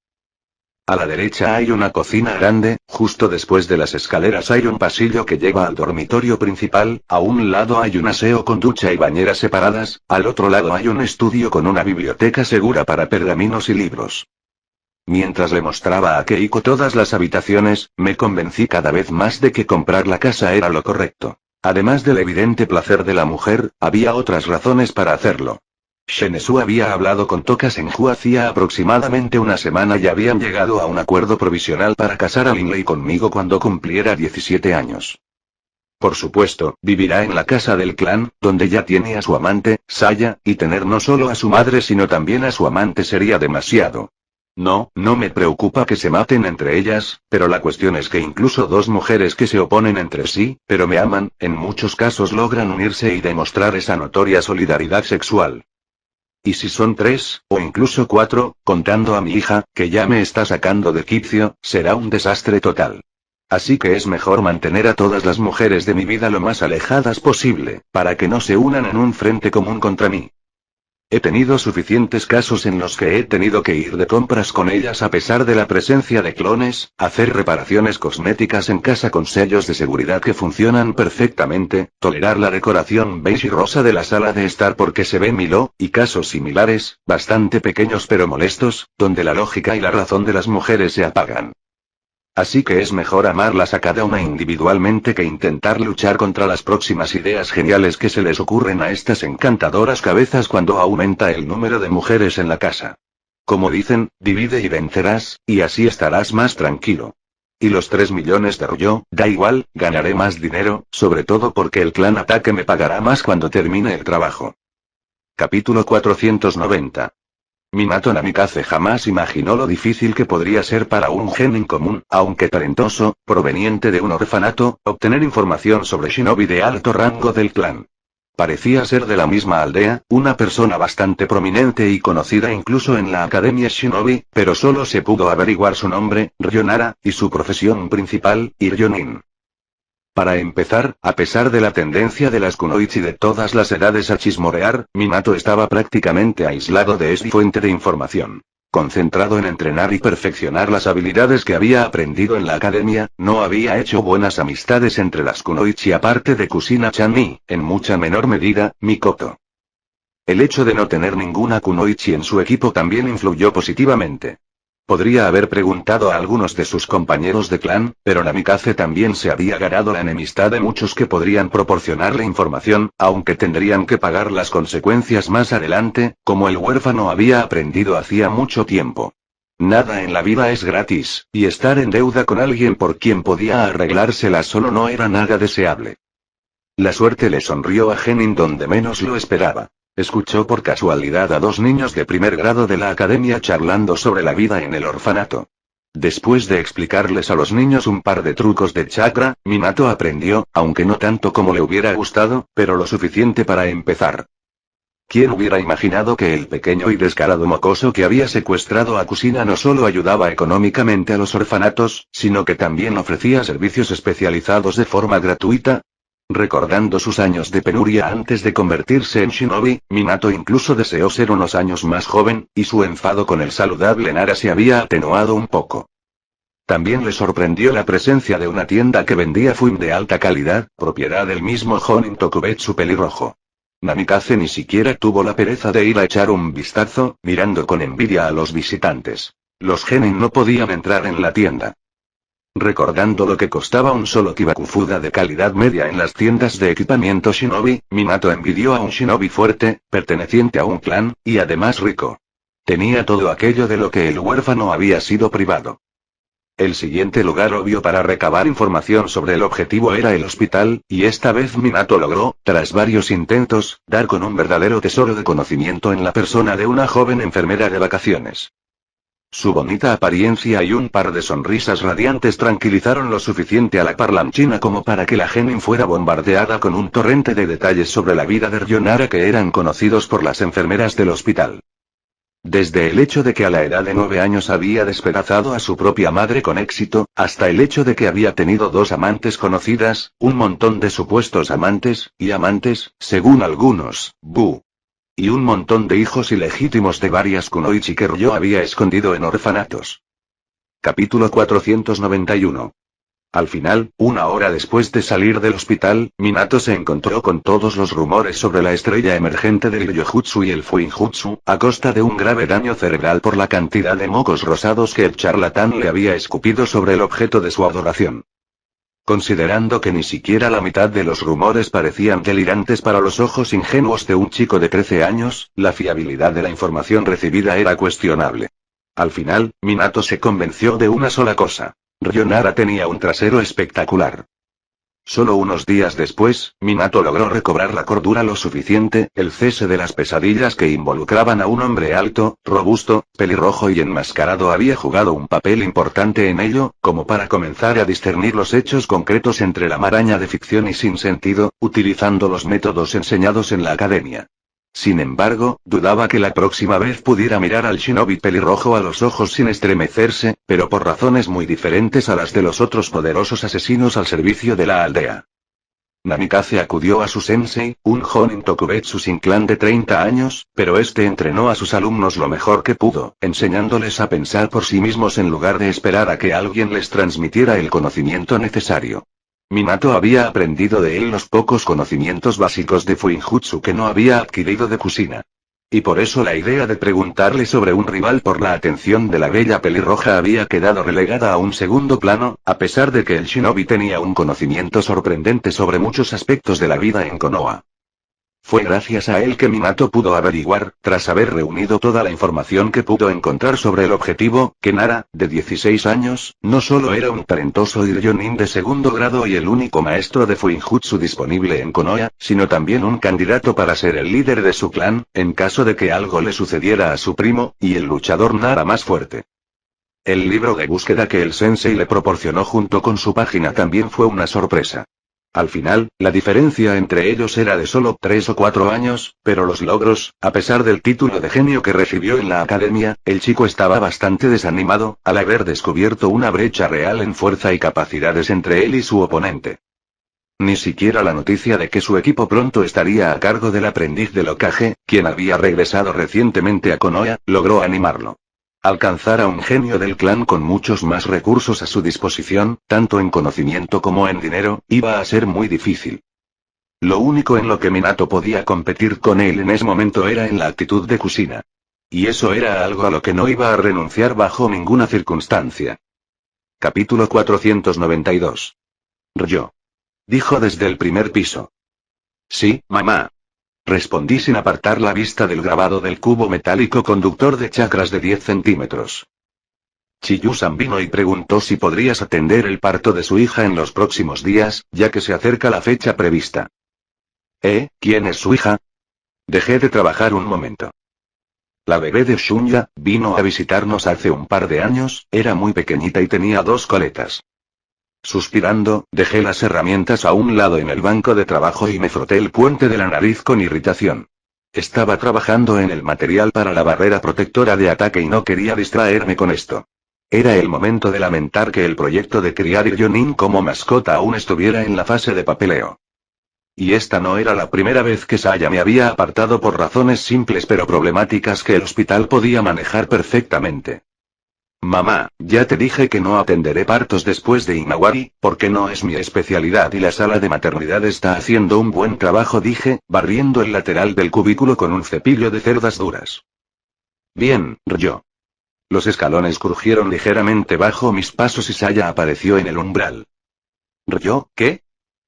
A la derecha hay una cocina grande, justo después de las escaleras hay un pasillo que lleva al dormitorio principal, a un lado hay un aseo con ducha y bañera separadas, al otro lado hay un estudio con una biblioteca segura para pergaminos y libros. Mientras le mostraba a Keiko todas las habitaciones, me convencí cada vez más de que comprar la casa era lo correcto. Además del evidente placer de la mujer, había otras razones para hacerlo. Shenesu había hablado con Toka Senju hacía aproximadamente una semana y habían llegado a un acuerdo provisional para casar a Linley conmigo cuando cumpliera 17 años. Por supuesto, vivirá en la casa del clan, donde ya tiene a su amante, Saya, y tener no solo a su madre sino también a su amante sería demasiado. No me preocupa que se maten entre ellas, pero la cuestión es que incluso dos mujeres que se oponen entre sí, pero me aman, en muchos casos logran unirse y demostrar esa notoria solidaridad sexual. ¿Y si son 3, o incluso 4, contando a mi hija, que ya me está sacando de quicio, será un desastre total? Así que es mejor mantener a todas las mujeres de mi vida lo más alejadas posible, para que no se unan en un frente común contra mí. He tenido suficientes casos en los que he tenido que ir de compras con ellas a pesar de la presencia de clones, hacer reparaciones cosméticas en casa con sellos de seguridad que funcionan perfectamente, tolerar la decoración beige y rosa de la sala de estar porque se ve Milo, y casos similares, bastante pequeños pero molestos, donde la lógica y la razón de las mujeres se apagan. Así que es mejor amarlas a cada una individualmente que intentar luchar contra las próximas ideas geniales que se les ocurren a estas encantadoras cabezas cuando aumenta el número de mujeres en la casa. Como dicen, divide y vencerás, y así estarás más tranquilo. Y los 3 millones de Ryo, da igual, ganaré más dinero, sobre todo porque el clan Ataque me pagará más cuando termine el trabajo. Capítulo 490. Minato Namikaze jamás imaginó lo difícil que podría ser para un genin común, aunque talentoso, proveniente de un orfanato, obtener información sobre shinobi de alto rango del clan. Parecía ser de la misma aldea, una persona bastante prominente y conocida incluso en la Academia Shinobi, pero solo se pudo averiguar su nombre, Ryonara, y su profesión principal, Ryonin. Para empezar, a pesar de la tendencia de las kunoichi de todas las edades a chismorear, Minato estaba prácticamente aislado de esta fuente de información. Concentrado en entrenar y perfeccionar las habilidades que había aprendido en la academia, no había hecho buenas amistades entre las kunoichi aparte de Kusina-chan y, en mucha menor medida, Mikoto. El hecho de no tener ninguna kunoichi en su equipo también influyó positivamente. Podría haber preguntado a algunos de sus compañeros de clan, pero Namikaze también se había ganado la enemistad de muchos que podrían proporcionarle información, aunque tendrían que pagar las consecuencias más adelante, como el huérfano había aprendido hacía mucho tiempo. Nada en la vida es gratis, y estar en deuda con alguien por quien podía arreglársela solo no era nada deseable. La suerte le sonrió a Genin donde menos lo esperaba. Escuchó por casualidad a 2 niños de primer grado de la academia charlando sobre la vida en el orfanato. Después de explicarles a los niños un par de trucos de chakra, Minato aprendió, aunque no tanto como le hubiera gustado, pero lo suficiente para empezar. ¿Quién hubiera imaginado que el pequeño y descarado mocoso que había secuestrado a Kusina no solo ayudaba económicamente a los orfanatos, sino que también ofrecía servicios especializados de forma gratuita? Recordando sus años de penuria antes de convertirse en shinobi, Minato incluso deseó ser unos años más joven, y su enfado con el saludable Nara se había atenuado un poco. También le sorprendió la presencia de una tienda que vendía fuim de alta calidad, propiedad del mismo Honin Tokubetsu pelirrojo. Namikaze ni siquiera tuvo la pereza de ir a echar un vistazo, mirando con envidia a los visitantes. Los genin no podían entrar en la tienda. Recordando lo que costaba un solo Kibakufuda de calidad media en las tiendas de equipamiento shinobi, Minato envidió a un shinobi fuerte, perteneciente a un clan, y además rico. Tenía todo aquello de lo que el huérfano había sido privado. El siguiente lugar obvio para recabar información sobre el objetivo era el hospital, y esta vez Minato logró, tras varios intentos, dar con un verdadero tesoro de conocimiento en la persona de una joven enfermera de vacaciones. Su bonita apariencia y un par de sonrisas radiantes tranquilizaron lo suficiente a la parlanchina como para que la genin fuera bombardeada con un torrente de detalles sobre la vida de Ryonara que eran conocidos por las enfermeras del hospital. Desde el hecho de que a la edad de 9 años había despedazado a su propia madre con éxito, hasta el hecho de que había tenido 2 amantes conocidas, un montón de supuestos amantes, y amantes, según algunos, y un montón de hijos ilegítimos de varias kunoichi que Ryo había escondido en orfanatos. Capítulo 491. Al final, una hora después de salir del hospital, Minato se encontró con todos los rumores sobre la estrella emergente del Ryojutsu y el Fuinjutsu, a costa de un grave daño cerebral por la cantidad de mocos rosados que el charlatán le había escupido sobre el objeto de su adoración. Considerando que ni siquiera la mitad de los rumores parecían delirantes para los ojos ingenuos de un chico de 13 años, la fiabilidad de la información recibida era cuestionable. Al final, Minato se convenció de una sola cosa. Ryonara tenía un trasero espectacular. Solo unos días después, Minato logró recobrar la cordura lo suficiente, el cese de las pesadillas que involucraban a un hombre alto, robusto, pelirrojo y enmascarado había jugado un papel importante en ello, como para comenzar a discernir los hechos concretos entre la maraña de ficción y sin sentido, utilizando los métodos enseñados en la academia. Sin embargo, dudaba que la próxima vez pudiera mirar al shinobi pelirrojo a los ojos sin estremecerse, pero por razones muy diferentes a las de los otros poderosos asesinos al servicio de la aldea. Namikaze acudió a su sensei, un jonin Tokubetsu sin clan de 30 años, pero este entrenó a sus alumnos lo mejor que pudo, enseñándoles a pensar por sí mismos en lugar de esperar a que alguien les transmitiera el conocimiento necesario. Minato había aprendido de él los pocos conocimientos básicos de Fuinjutsu que no había adquirido de Kushina. Y por eso la idea de preguntarle sobre un rival por la atención de la bella pelirroja había quedado relegada a un segundo plano, a pesar de que el shinobi tenía un conocimiento sorprendente sobre muchos aspectos de la vida en Konoha. Fue gracias a él que Minato pudo averiguar, tras haber reunido toda la información que pudo encontrar sobre el objetivo, que Nara, de 16 años, no solo era un talentoso Iryonin de segundo grado y el único maestro de Fuinjutsu disponible en Konoha, sino también un candidato para ser el líder de su clan, en caso de que algo le sucediera a su primo, y el luchador Nara más fuerte. El libro de búsqueda que el sensei le proporcionó junto con su página también fue una sorpresa. Al final, la diferencia entre ellos era de solo 3 o 4 años, pero los logros, a pesar del título de genio que recibió en la academia, el chico estaba bastante desanimado, al haber descubierto una brecha real en fuerza y capacidades entre él y su oponente. Ni siquiera la noticia de que su equipo pronto estaría a cargo del aprendiz del Hokage, quien había regresado recientemente a Konoha, logró animarlo. Alcanzar a un genio del clan con muchos más recursos a su disposición, tanto en conocimiento como en dinero, iba a ser muy difícil. Lo único en lo que Minato podía competir con él en ese momento era en la actitud de Kushina. Y eso era algo a lo que no iba a renunciar bajo ninguna circunstancia. Capítulo 492. Ryo. Dijo desde el primer piso. Sí, mamá. Respondí sin apartar la vista del grabado del cubo metálico conductor de chakras de 10 centímetros. Chiyu-san vino y preguntó si podrías atender el parto de su hija en los próximos días, ya que se acerca la fecha prevista. ¿Quién es su hija? Dejé de trabajar un momento. La bebé de Shunya vino a visitarnos hace un par de años, era muy pequeñita y tenía 2 coletas. Suspirando, dejé las herramientas a un lado en el banco de trabajo y me froté el puente de la nariz con irritación. Estaba trabajando en el material para la barrera protectora de ataque y no quería distraerme con esto. Era el momento de lamentar que el proyecto de criar Iryonin como mascota aún estuviera en la fase de papeleo. Y esta no era la primera vez que Saya me había apartado por razones simples pero problemáticas que el hospital podía manejar perfectamente. Mamá, ya te dije que no atenderé partos después de Inawari, porque no es mi especialidad y la sala de maternidad está haciendo un buen trabajo, dije, barriendo el lateral del cubículo con un cepillo de cerdas duras. Bien, Ryo. Los escalones crujieron ligeramente bajo mis pasos y Saya apareció en el umbral. Ryo, ¿qué?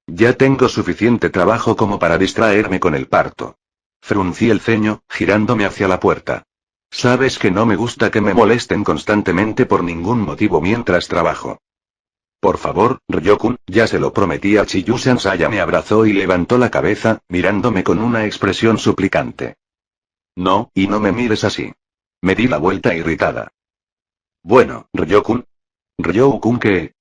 Ya tengo suficiente trabajo como para distraerme con el parto. Fruncí el ceño, girándome hacia la puerta. Sabes que no me gusta que me molesten constantemente por ningún motivo mientras trabajo. Por favor, Ryokun, ya se lo prometí a Chiyu-san. Saya me abrazó y levantó la cabeza, mirándome con una expresión suplicante. No, y no me mires así. Me di la vuelta irritada. Bueno, Ryokun. Ryokun, ¿qué?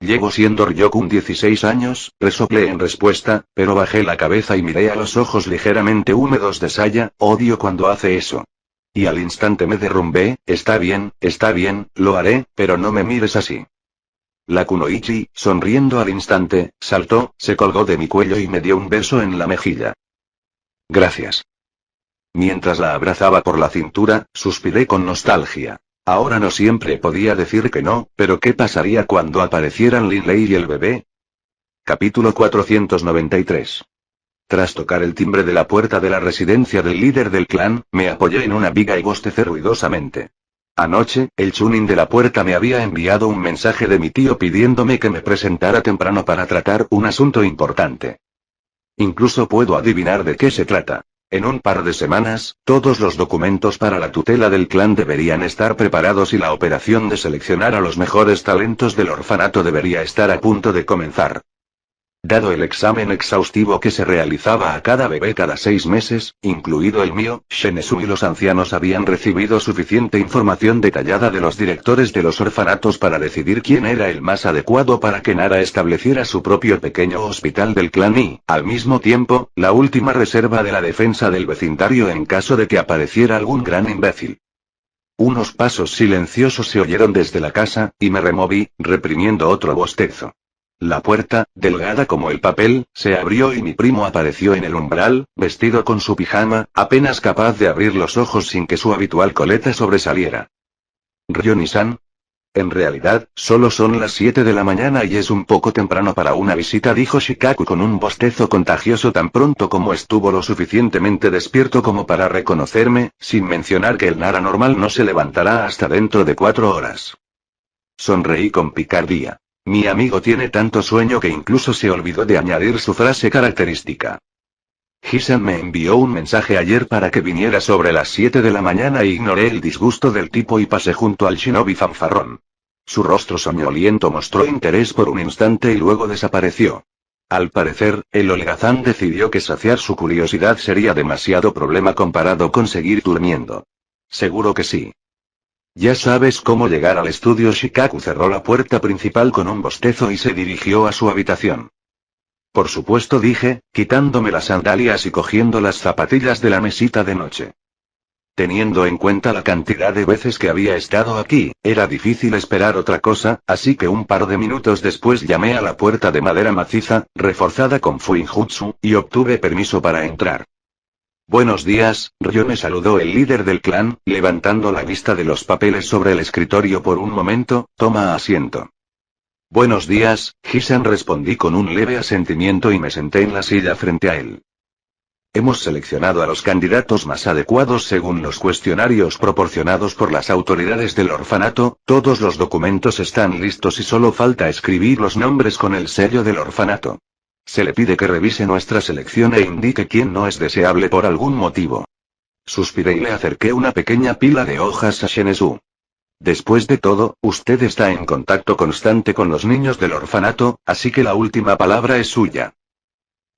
Llevo siendo Ryokun 16 años, resoplé en respuesta, pero bajé la cabeza y miré a los ojos ligeramente húmedos de Saya. Odio cuando hace eso. Y al instante me derrumbé. Está bien, lo haré, pero no me mires así. La kunoichi, sonriendo al instante, saltó, se colgó de mi cuello y me dio un beso en la mejilla. Gracias. Mientras la abrazaba por la cintura, suspiré con nostalgia. Ahora no siempre podía decir que no, pero ¿qué pasaría cuando aparecieran Linley y el bebé? Capítulo 493. Tras tocar el timbre de la puerta de la residencia del líder del clan, me apoyé en una viga y bostecé ruidosamente. Anoche, el chunin de la puerta me había enviado un mensaje de mi tío pidiéndome que me presentara temprano para tratar un asunto importante. Incluso puedo adivinar de qué se trata. En un par de semanas, todos los documentos para la tutela del clan deberían estar preparados y la operación de seleccionar a los mejores talentos del orfanato debería estar a punto de comenzar. Dado el examen exhaustivo que se realizaba a cada bebé cada 6 meses, incluido el mío, Shinizu y los ancianos habían recibido suficiente información detallada de los directores de los orfanatos para decidir quién era el más adecuado para que Nara estableciera su propio pequeño hospital del clan y, al mismo tiempo, la última reserva de la defensa del vecindario en caso de que apareciera algún gran imbécil. Unos pasos silenciosos se oyeron desde la casa, y me removí, reprimiendo otro bostezo. La puerta, delgada como el papel, se abrió y mi primo apareció en el umbral, vestido con su pijama, apenas capaz de abrir los ojos sin que su habitual coleta sobresaliera. «Ryoni-san». En realidad, solo son las 7 de la mañana y es un poco temprano para una visita, dijo Shikaku con un bostezo contagioso tan pronto como estuvo lo suficientemente despierto como para reconocerme, sin mencionar que el Nara normal no se levantará hasta dentro de 4 horas. Sonreí con picardía. Mi amigo tiene tanto sueño que incluso se olvidó de añadir su frase característica. Hisan me envió un mensaje ayer para que viniera sobre las 7 de la mañana e ignoré el disgusto del tipo y pasé junto al shinobi fanfarrón. Su rostro soñoliento mostró interés por un instante y luego desapareció. Al parecer, el holgazán decidió que saciar su curiosidad sería demasiado problema comparado con seguir durmiendo. Seguro que sí. Ya sabes cómo llegar al estudio. Shikaku cerró la puerta principal con un bostezo y se dirigió a su habitación. Por supuesto, dije, quitándome las sandalias y cogiendo las zapatillas de la mesita de noche. Teniendo en cuenta la cantidad de veces que había estado aquí, era difícil esperar otra cosa, así que un par de minutos después llamé a la puerta de madera maciza, reforzada con fuinjutsu, y obtuve permiso para entrar. Buenos días, Ryo, me saludó el líder del clan, levantando la vista de los papeles sobre el escritorio por un momento. Toma asiento. Buenos días, Hisan, respondí con un leve asentimiento y me senté en la silla frente a él. Hemos seleccionado a los candidatos más adecuados según los cuestionarios proporcionados por las autoridades del orfanato, todos los documentos están listos y solo falta escribir los nombres con el sello del orfanato. Se le pide que revise nuestra selección e indique quién no es deseable por algún motivo. Suspiré y le acerqué una pequeña pila de hojas a Shinizu. Después de todo, usted está en contacto constante con los niños del orfanato, así que la última palabra es suya.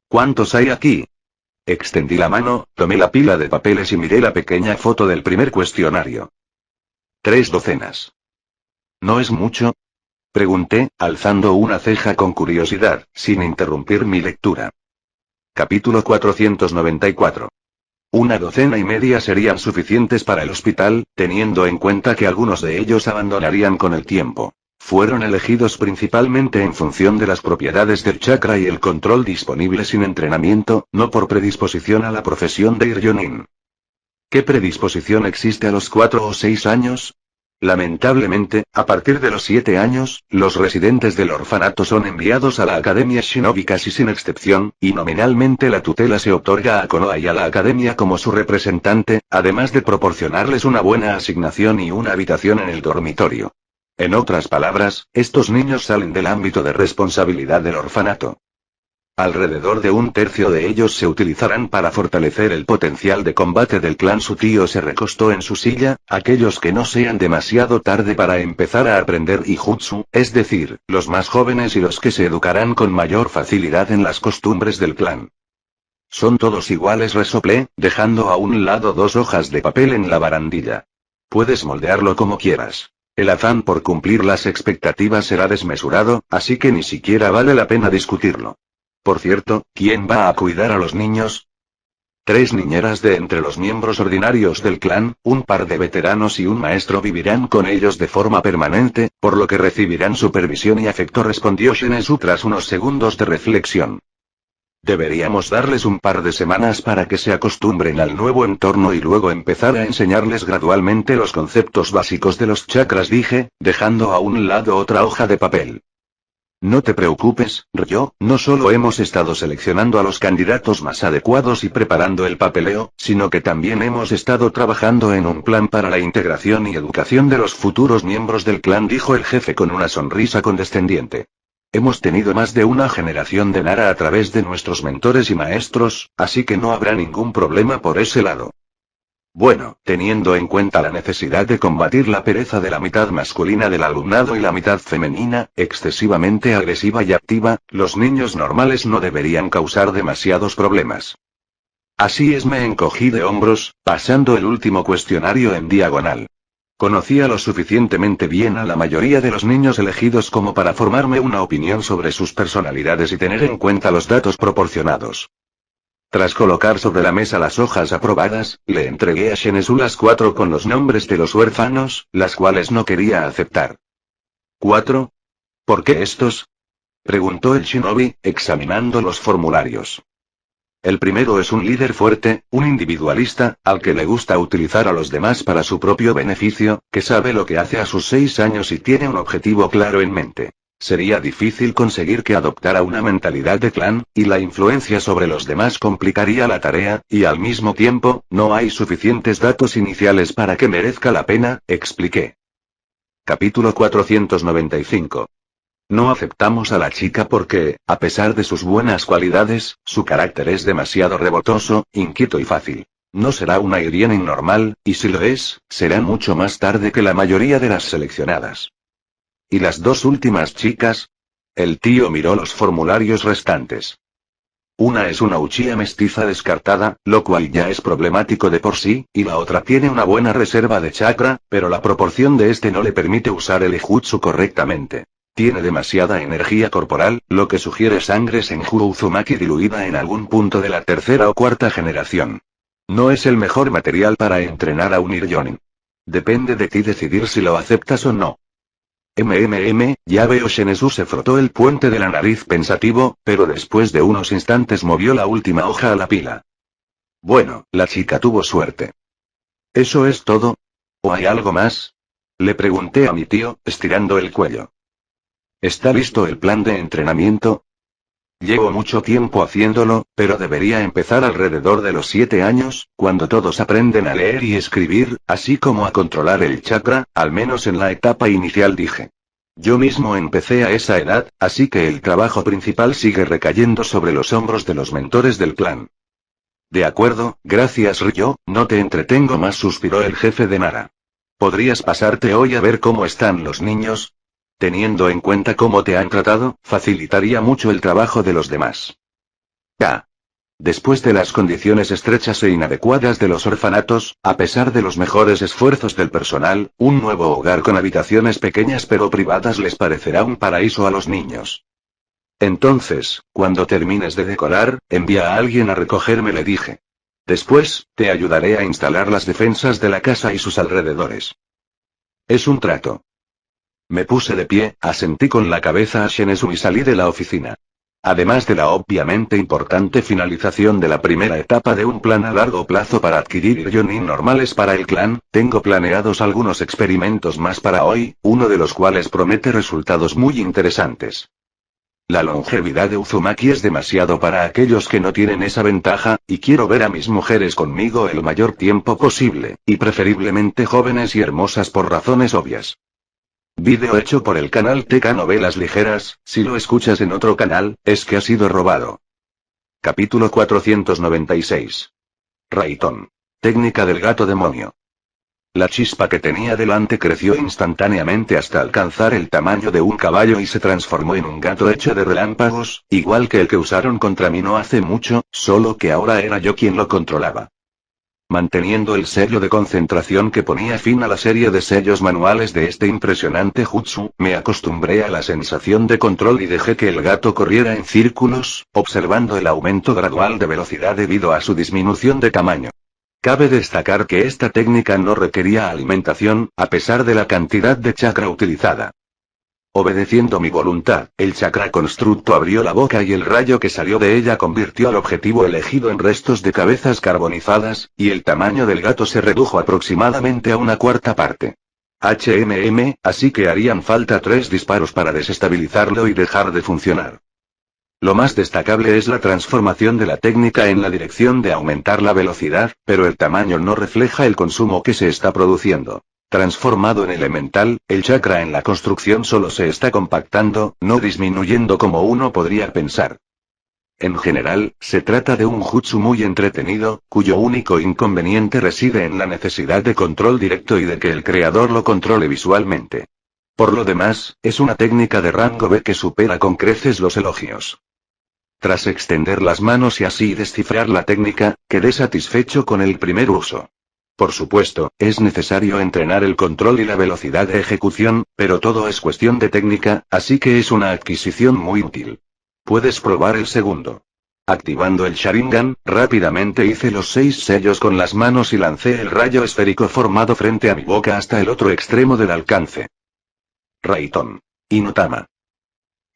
¿Cuántos hay aquí? Extendí la mano, tomé la pila de papeles y miré la pequeña foto del primer cuestionario. 3 docenas. ¿No es mucho? Pregunté, alzando una ceja con curiosidad, sin interrumpir mi lectura. Capítulo 494. 1,5 docenas serían suficientes para el hospital, teniendo en cuenta que algunos de ellos abandonarían con el tiempo. Fueron elegidos principalmente en función de las propiedades del chakra y el control disponible sin entrenamiento, no por predisposición a la profesión de Iryonin. ¿Qué predisposición existe a los 4 o 6 años? Lamentablemente, a partir de los 7 años, los residentes del orfanato son enviados a la Academia Shinobi casi sin excepción, y nominalmente la tutela se otorga a Konoha y a la Academia como su representante, además de proporcionarles una buena asignación y una habitación en el dormitorio. En otras palabras, estos niños salen del ámbito de responsabilidad del orfanato. Alrededor de 1/3 de ellos se utilizarán para fortalecer el potencial de combate del clan. Su tío se recostó en su silla, aquellos que no sean demasiado tarde para empezar a aprender Ijutsu, es decir, los más jóvenes y los que se educarán con mayor facilidad en las costumbres del clan. Son todos iguales, resoplé, dejando a un lado 2 hojas de papel en la barandilla. Puedes moldearlo como quieras. El afán por cumplir las expectativas será desmesurado, así que ni siquiera vale la pena discutirlo. Por cierto, ¿quién va a cuidar a los niños? 3 niñeras de entre los miembros ordinarios del clan, un par de veteranos y un maestro vivirán con ellos de forma permanente, por lo que recibirán supervisión y afecto, respondió Shinetsu tras unos segundos de reflexión. Deberíamos darles un par de semanas para que se acostumbren al nuevo entorno y luego empezar a enseñarles gradualmente los conceptos básicos de los chakras, dije, dejando a un lado otra hoja de papel. No te preocupes, Ryo, no solo hemos estado seleccionando a los candidatos más adecuados y preparando el papeleo, sino que también hemos estado trabajando en un plan para la integración y educación de los futuros miembros del clan, dijo el jefe con una sonrisa condescendiente. Hemos tenido más de una generación de Nara a través de nuestros mentores y maestros, así que no habrá ningún problema por ese lado. Bueno, teniendo en cuenta la necesidad de combatir la pereza de la mitad masculina del alumnado y la mitad femenina, excesivamente agresiva y activa, los niños normales no deberían causar demasiados problemas. Así es, me encogí de hombros, pasando el último cuestionario en diagonal. Conocía lo suficientemente bien a la mayoría de los niños elegidos como para formarme una opinión sobre sus personalidades y tener en cuenta los datos proporcionados. Tras colocar sobre la mesa las hojas aprobadas, le entregué a Shinetsu las 4 con los nombres de los huérfanos, las cuales no quería aceptar. ¿4? ¿Por qué estos?, preguntó el shinobi, examinando los formularios. El primero es un líder fuerte, un individualista, al que le gusta utilizar a los demás para su propio beneficio, que sabe lo que hace a sus 6 años y tiene un objetivo claro en mente. Sería difícil conseguir que adoptara una mentalidad de clan, y la influencia sobre los demás complicaría la tarea, y al mismo tiempo, no hay suficientes datos iniciales para que merezca la pena, expliqué. Capítulo 495. No aceptamos a la chica porque, a pesar de sus buenas cualidades, su carácter es demasiado revoltoso, inquieto y fácil. No será una Irienin normal, y si lo es, será mucho más tarde que la mayoría de las seleccionadas. ¿Y las 2 últimas chicas? El tío miró los formularios restantes. Una es una Uchiha mestiza descartada, lo cual ya es problemático de por sí, y la otra tiene una buena reserva de chakra, pero la proporción de este no le permite usar el Ijutsu correctamente. Tiene demasiada energía corporal, lo que sugiere sangre Senju Uzumaki diluida en algún punto de la 3ª o 4ª generación. No es el mejor material para entrenar a un Irionin. Depende de ti decidir si lo aceptas o no. Ya veo. Shinetsu se frotó el puente de la nariz pensativo, pero después de unos instantes movió la última hoja a la pila. Bueno, la chica tuvo suerte. ¿Eso es todo? ¿O hay algo más? Le pregunté a mi tío, estirando el cuello. ¿Está listo el plan de entrenamiento? Llevo mucho tiempo haciéndolo, pero debería empezar alrededor de los 7 años, cuando todos aprenden a leer y escribir, así como a controlar el chakra, al menos en la etapa inicial, dije. Yo mismo empecé a esa edad, así que el trabajo principal sigue recayendo sobre los hombros de los mentores del clan. De acuerdo, gracias Ryo, no te entretengo más, suspiró el jefe de Nara. ¿Podrías pasarte hoy a ver cómo están los niños? Teniendo en cuenta cómo te han tratado, facilitaría mucho el trabajo de los demás. Después de las condiciones estrechas e inadecuadas de los orfanatos, a pesar de los mejores esfuerzos del personal, un nuevo hogar con habitaciones pequeñas pero privadas les parecerá un paraíso a los niños. Entonces, cuando termines de decorar, envía a alguien a recogerme, le dije. Después, te ayudaré a instalar las defensas de la casa y sus alrededores. Es un trato. Me puse de pie, asentí con la cabeza a Shinetsu y salí de la oficina. Además de la obviamente importante finalización de la primera etapa de un plan a largo plazo para adquirir Irionin normales para el clan, tengo planeados algunos experimentos más para hoy, uno de los cuales promete resultados muy interesantes. La longevidad de Uzumaki es demasiado para aquellos que no tienen esa ventaja, y quiero ver a mis mujeres conmigo el mayor tiempo posible, y preferiblemente jóvenes y hermosas por razones obvias. Vídeo hecho por el canal TK Novelas Ligeras. Si lo escuchas en otro canal, es que ha sido robado. Capítulo 496. Raiton. Técnica del gato demonio. La chispa que tenía delante creció instantáneamente hasta alcanzar el tamaño de un caballo y se transformó en un gato hecho de relámpagos, igual que el que usaron contra mí no hace mucho, solo que ahora era yo quien lo controlaba. Manteniendo el sello de concentración que ponía fin a la serie de sellos manuales de este impresionante jutsu, me acostumbré a la sensación de control y dejé que el gato corriera en círculos, observando el aumento gradual de velocidad debido a su disminución de tamaño. Cabe destacar que esta técnica no requería alimentación, a pesar de la cantidad de chakra utilizada. Obedeciendo mi voluntad, el chakra constructo abrió la boca y el rayo que salió de ella convirtió al objetivo elegido en restos de cabezas carbonizadas, y el tamaño del gato se redujo aproximadamente a una cuarta parte. Así que harían falta 3 disparos para desestabilizarlo y dejar de funcionar. Lo más destacable es la transformación de la técnica en la dirección de aumentar la velocidad, pero el tamaño no refleja el consumo que se está produciendo. Transformado en elemental, el chakra en la construcción solo se está compactando, no disminuyendo como uno podría pensar. En general, se trata de un jutsu muy entretenido, cuyo único inconveniente reside en la necesidad de control directo y de que el creador lo controle visualmente. Por lo demás, es una técnica de rango B que supera con creces los elogios. Tras extender las manos y así descifrar la técnica, quedé satisfecho con el primer uso. Por supuesto, es necesario entrenar el control y la velocidad de ejecución, pero todo es cuestión de técnica, así que es una adquisición muy útil. Puedes probar el segundo. Activando el Sharingan, rápidamente hice los 6 sellos con las manos y lancé el rayo esférico formado frente a mi boca hasta el otro extremo del alcance. Raitón. Inutama.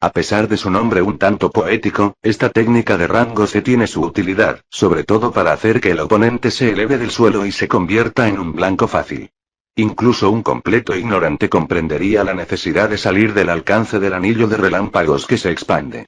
A pesar de su nombre un tanto poético, esta técnica de rango C tiene su utilidad, sobre todo para hacer que el oponente se eleve del suelo y se convierta en un blanco fácil. Incluso un completo ignorante comprendería la necesidad de salir del alcance del anillo de relámpagos que se expande.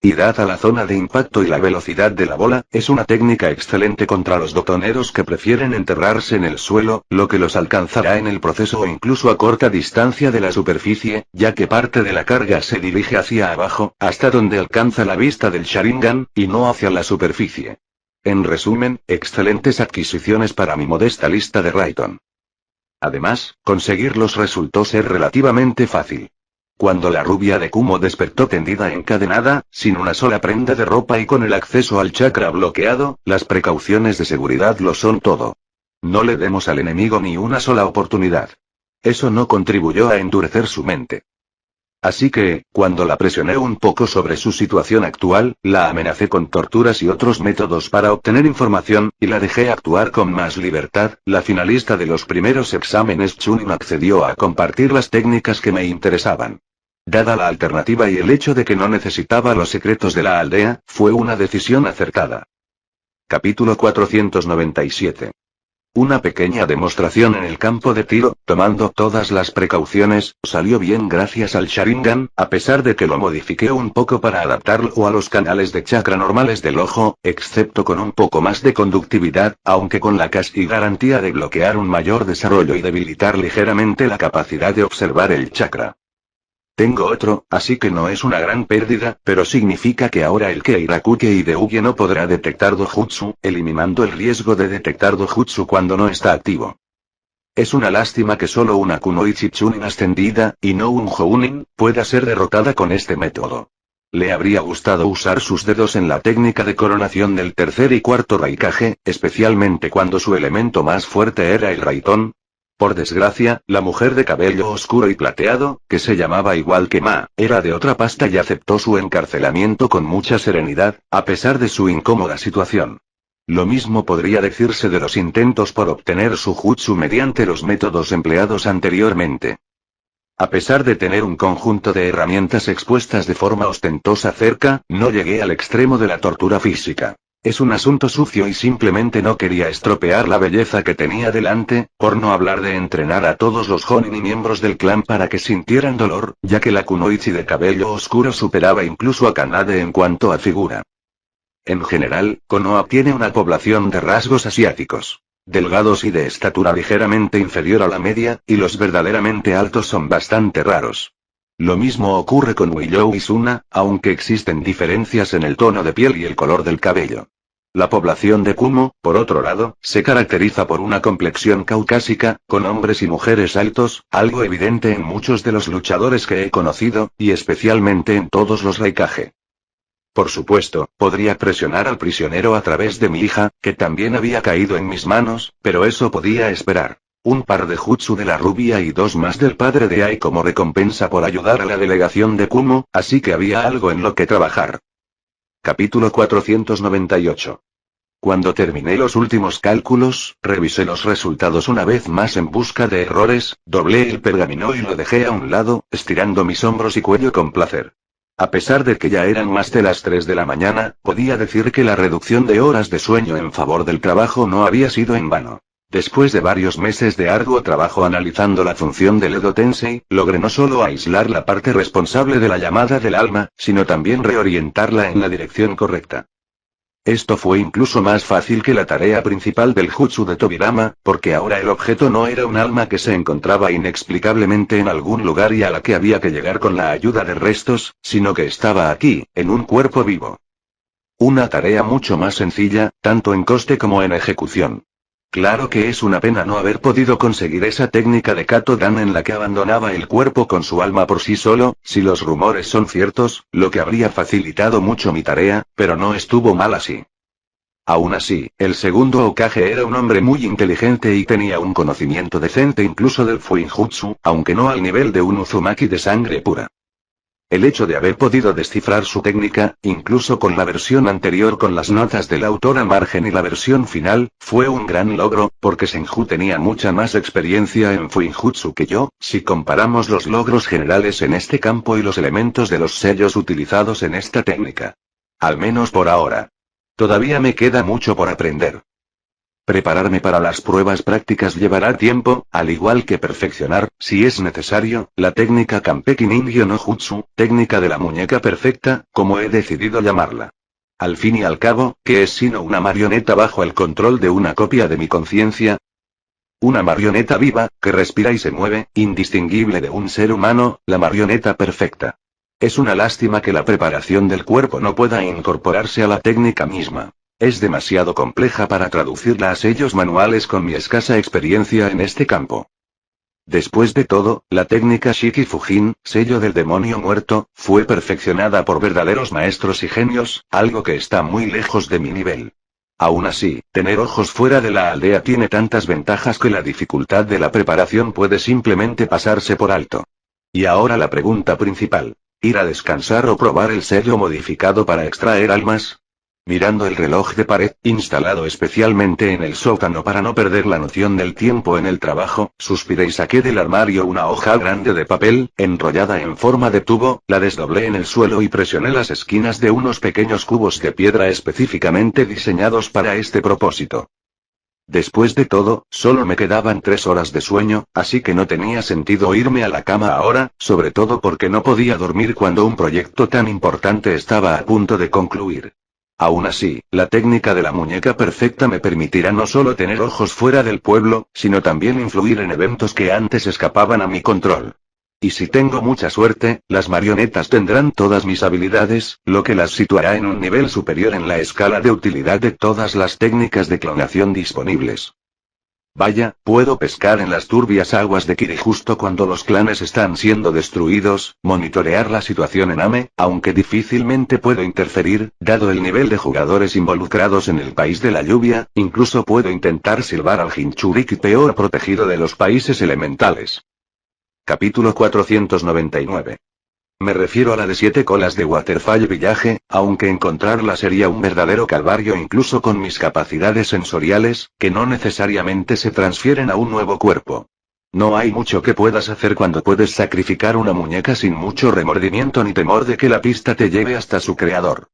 Y dada la zona de impacto y la velocidad de la bola, es una técnica excelente contra los dotoneros que prefieren enterrarse en el suelo, lo que los alcanzará en el proceso o incluso a corta distancia de la superficie, ya que parte de la carga se dirige hacia abajo, hasta donde alcanza la vista del Sharingan, y no hacia la superficie. En resumen, excelentes adquisiciones para mi modesta lista de Raitón. Además, conseguirlos resultó ser relativamente fácil. Cuando la rubia de Kumo despertó tendida encadenada, sin una sola prenda de ropa y con el acceso al chakra bloqueado, las precauciones de seguridad lo son todo. No le demos al enemigo ni una sola oportunidad. Eso no contribuyó a endurecer su mente. Así que, cuando la presioné un poco sobre su situación actual, la amenacé con torturas y otros métodos para obtener información, y la dejé actuar con más libertad. La finalista de los primeros exámenes Chunin accedió a compartir las técnicas que me interesaban. Dada la alternativa y el hecho de que no necesitaba los secretos de la aldea, fue una decisión acertada. Capítulo 497. Una pequeña demostración en el campo de tiro, tomando todas las precauciones, salió bien gracias al Sharingan, a pesar de que lo modifiqué un poco para adaptarlo a los canales de chakra normales del ojo, excepto con un poco más de conductividad, aunque con la casi garantía de bloquear un mayor desarrollo y debilitar ligeramente la capacidad de observar el chakra. Tengo otro, así que no es una gran pérdida, pero significa que ahora el Keirakuke Hideuge no podrá detectar Dojutsu, eliminando el riesgo de detectar Dojutsu cuando no está activo. Es una lástima que solo una Kunoichi Chunin ascendida, y no un Jounin, pueda ser derrotada con este método. Le habría gustado usar sus dedos en la técnica de coronación del tercer y cuarto Raikage, especialmente cuando su elemento más fuerte era el Raitón. Por desgracia, la mujer de cabello oscuro y plateado, que se llamaba igual que Ma, era de otra pasta y aceptó su encarcelamiento con mucha serenidad, a pesar de su incómoda situación. Lo mismo podría decirse de los intentos por obtener su jutsu mediante los métodos empleados anteriormente. A pesar de tener un conjunto de herramientas expuestas de forma ostentosa cerca, no llegué al extremo de la tortura física. Es un asunto sucio y simplemente no quería estropear la belleza que tenía delante, por no hablar de entrenar a todos los Jonin y miembros del clan para que sintieran dolor, ya que la Kunoichi de cabello oscuro superaba incluso a Kanade en cuanto a figura. En general, Konoha tiene una población de rasgos asiáticos. Delgados y de estatura ligeramente inferior a la media, y los verdaderamente altos son bastante raros. Lo mismo ocurre con Willou y Suna, aunque existen diferencias en el tono de piel y el color del cabello. La población de Kumo, por otro lado, se caracteriza por una complexión caucásica, con hombres y mujeres altos, algo evidente en muchos de los luchadores que he conocido, y especialmente en todos los Raikage. Por supuesto, podría presionar al prisionero a través de mi hija, que también había caído en mis manos, pero eso podía esperar. Un par de jutsu de la rubia y 2 más del padre de Ai como recompensa por ayudar a la delegación de Kumo, así que había algo en lo que trabajar. Capítulo 498. Cuando terminé los últimos cálculos, revisé los resultados una vez más en busca de errores, doblé el pergamino y lo dejé a un lado, estirando mis hombros y cuello con placer. A pesar de que ya eran más de las 3 de la mañana, podía decir que la reducción de horas de sueño en favor del trabajo no había sido en vano. Después de varios meses de arduo trabajo analizando la función del Edo Tensei, logré no solo aislar la parte responsable de la llamada del alma, sino también reorientarla en la dirección correcta. Esto fue incluso más fácil que la tarea principal del Jutsu de Tobirama, porque ahora el objeto no era un alma que se encontraba inexplicablemente en algún lugar y a la que había que llegar con la ayuda de restos, sino que estaba aquí, en un cuerpo vivo. Una tarea mucho más sencilla, tanto en coste como en ejecución. Claro que es una pena no haber podido conseguir esa técnica de Kato Dan en la que abandonaba el cuerpo con su alma por sí solo, si los rumores son ciertos, lo que habría facilitado mucho mi tarea, pero no estuvo mal así. Aún así, el segundo Hokage era un hombre muy inteligente y tenía un conocimiento decente incluso del Fuinjutsu, aunque no al nivel de un Uzumaki de sangre pura. El hecho de haber podido descifrar su técnica, incluso con la versión anterior con las notas del autor a margen y la versión final, fue un gran logro, porque Senju tenía mucha más experiencia en Fuinjutsu que yo, si comparamos los logros generales en este campo y los elementos de los sellos utilizados en esta técnica. Al menos por ahora. Todavía me queda mucho por aprender. Prepararme para las pruebas prácticas llevará tiempo, al igual que perfeccionar, si es necesario, la técnica Kanpeki Ningyo no Jutsu, técnica de la muñeca perfecta, como he decidido llamarla. Al fin y al cabo, ¿qué es sino una marioneta bajo el control de una copia de mi conciencia? Una marioneta viva, que respira y se mueve, indistinguible de un ser humano, la marioneta perfecta. Es una lástima que la preparación del cuerpo no pueda incorporarse a la técnica misma. Es demasiado compleja para traducirla a sellos manuales con mi escasa experiencia en este campo. Después de todo, la técnica Shiki Fujin, sello del demonio muerto, fue perfeccionada por verdaderos maestros y genios, algo que está muy lejos de mi nivel. Aún así, tener ojos fuera de la aldea tiene tantas ventajas que la dificultad de la preparación puede simplemente pasarse por alto. Y ahora la pregunta principal. ¿Ir a descansar o probar el sello modificado para extraer almas? Mirando el reloj de pared, instalado especialmente en el sótano para no perder la noción del tiempo en el trabajo, suspiré y saqué del armario una hoja grande de papel, enrollada en forma de tubo, la desdoblé en el suelo y presioné las esquinas de unos pequeños cubos de piedra específicamente diseñados para este propósito. Después de todo, solo me quedaban 3 horas de sueño, así que no tenía sentido irme a la cama ahora, sobre todo porque no podía dormir cuando un proyecto tan importante estaba a punto de concluir. Aún así, la técnica de la muñeca perfecta me permitirá no solo tener ojos fuera del pueblo, sino también influir en eventos que antes escapaban a mi control. Y si tengo mucha suerte, las marionetas tendrán todas mis habilidades, lo que las situará en un nivel superior en la escala de utilidad de todas las técnicas de clonación disponibles. Vaya, puedo pescar en las turbias aguas de Kiri justo cuando los clanes están siendo destruidos, monitorear la situación en Ame, aunque difícilmente puedo interferir, dado el nivel de jugadores involucrados en el país de la lluvia, incluso puedo intentar silbar al Jinchuriki peor protegido de los países elementales. Capítulo 499. Me refiero a la de 7 colas de Waterfall Village, aunque encontrarla sería un verdadero calvario incluso con mis capacidades sensoriales, que no necesariamente se transfieren a un nuevo cuerpo. No hay mucho que puedas hacer cuando puedes sacrificar una muñeca sin mucho remordimiento ni temor de que la pista te lleve hasta su creador.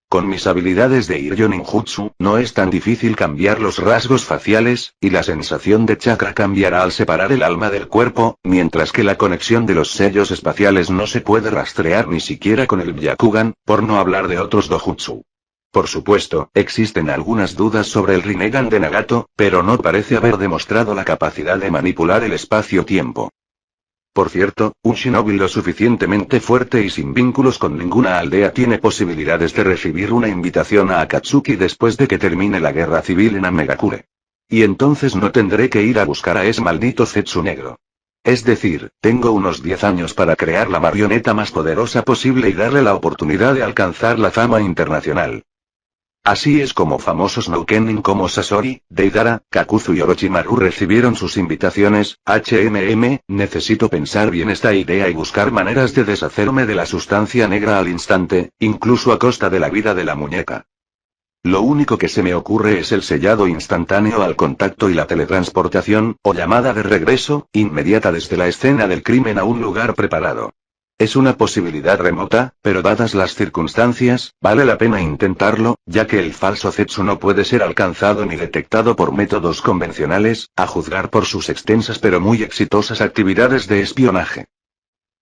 Con mis habilidades de Iryo Ninjutsu, no es tan difícil cambiar los rasgos faciales, y la sensación de chakra cambiará al separar el alma del cuerpo, mientras que la conexión de los sellos espaciales no se puede rastrear ni siquiera con el Byakugan, por no hablar de otros dojutsu. Por supuesto, existen algunas dudas sobre el Rinnegan de Nagato, pero no parece haber demostrado la capacidad de manipular el espacio-tiempo. Por cierto, un shinobi lo suficientemente fuerte y sin vínculos con ninguna aldea tiene posibilidades de recibir una invitación a Akatsuki después de que termine la guerra civil en Amegakure. Y entonces no tendré que ir a buscar a ese maldito Zetsu negro. Es decir, tengo unos 10 años para crear la marioneta más poderosa posible y darle la oportunidad de alcanzar la fama internacional. Así es como famosos noukenin como Sasori, Deidara, Kakuzu y Orochimaru recibieron sus invitaciones. Necesito pensar bien esta idea y buscar maneras de deshacerme de la sustancia negra al instante, incluso a costa de la vida de la muñeca. Lo único que se me ocurre es el sellado instantáneo al contacto y la teletransportación, o llamada de regreso, inmediata desde la escena del crimen a un lugar preparado. Es una posibilidad remota, pero dadas las circunstancias, vale la pena intentarlo, ya que el falso Zetsu no puede ser alcanzado ni detectado por métodos convencionales, a juzgar por sus extensas pero muy exitosas actividades de espionaje.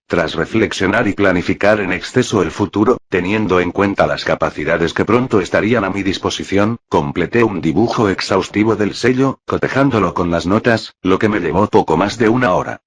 Tras reflexionar y planificar en exceso el futuro, teniendo en cuenta las capacidades que pronto estarían a mi disposición, completé un dibujo exhaustivo del sello, cotejándolo con las notas, lo que me llevó poco más de una hora.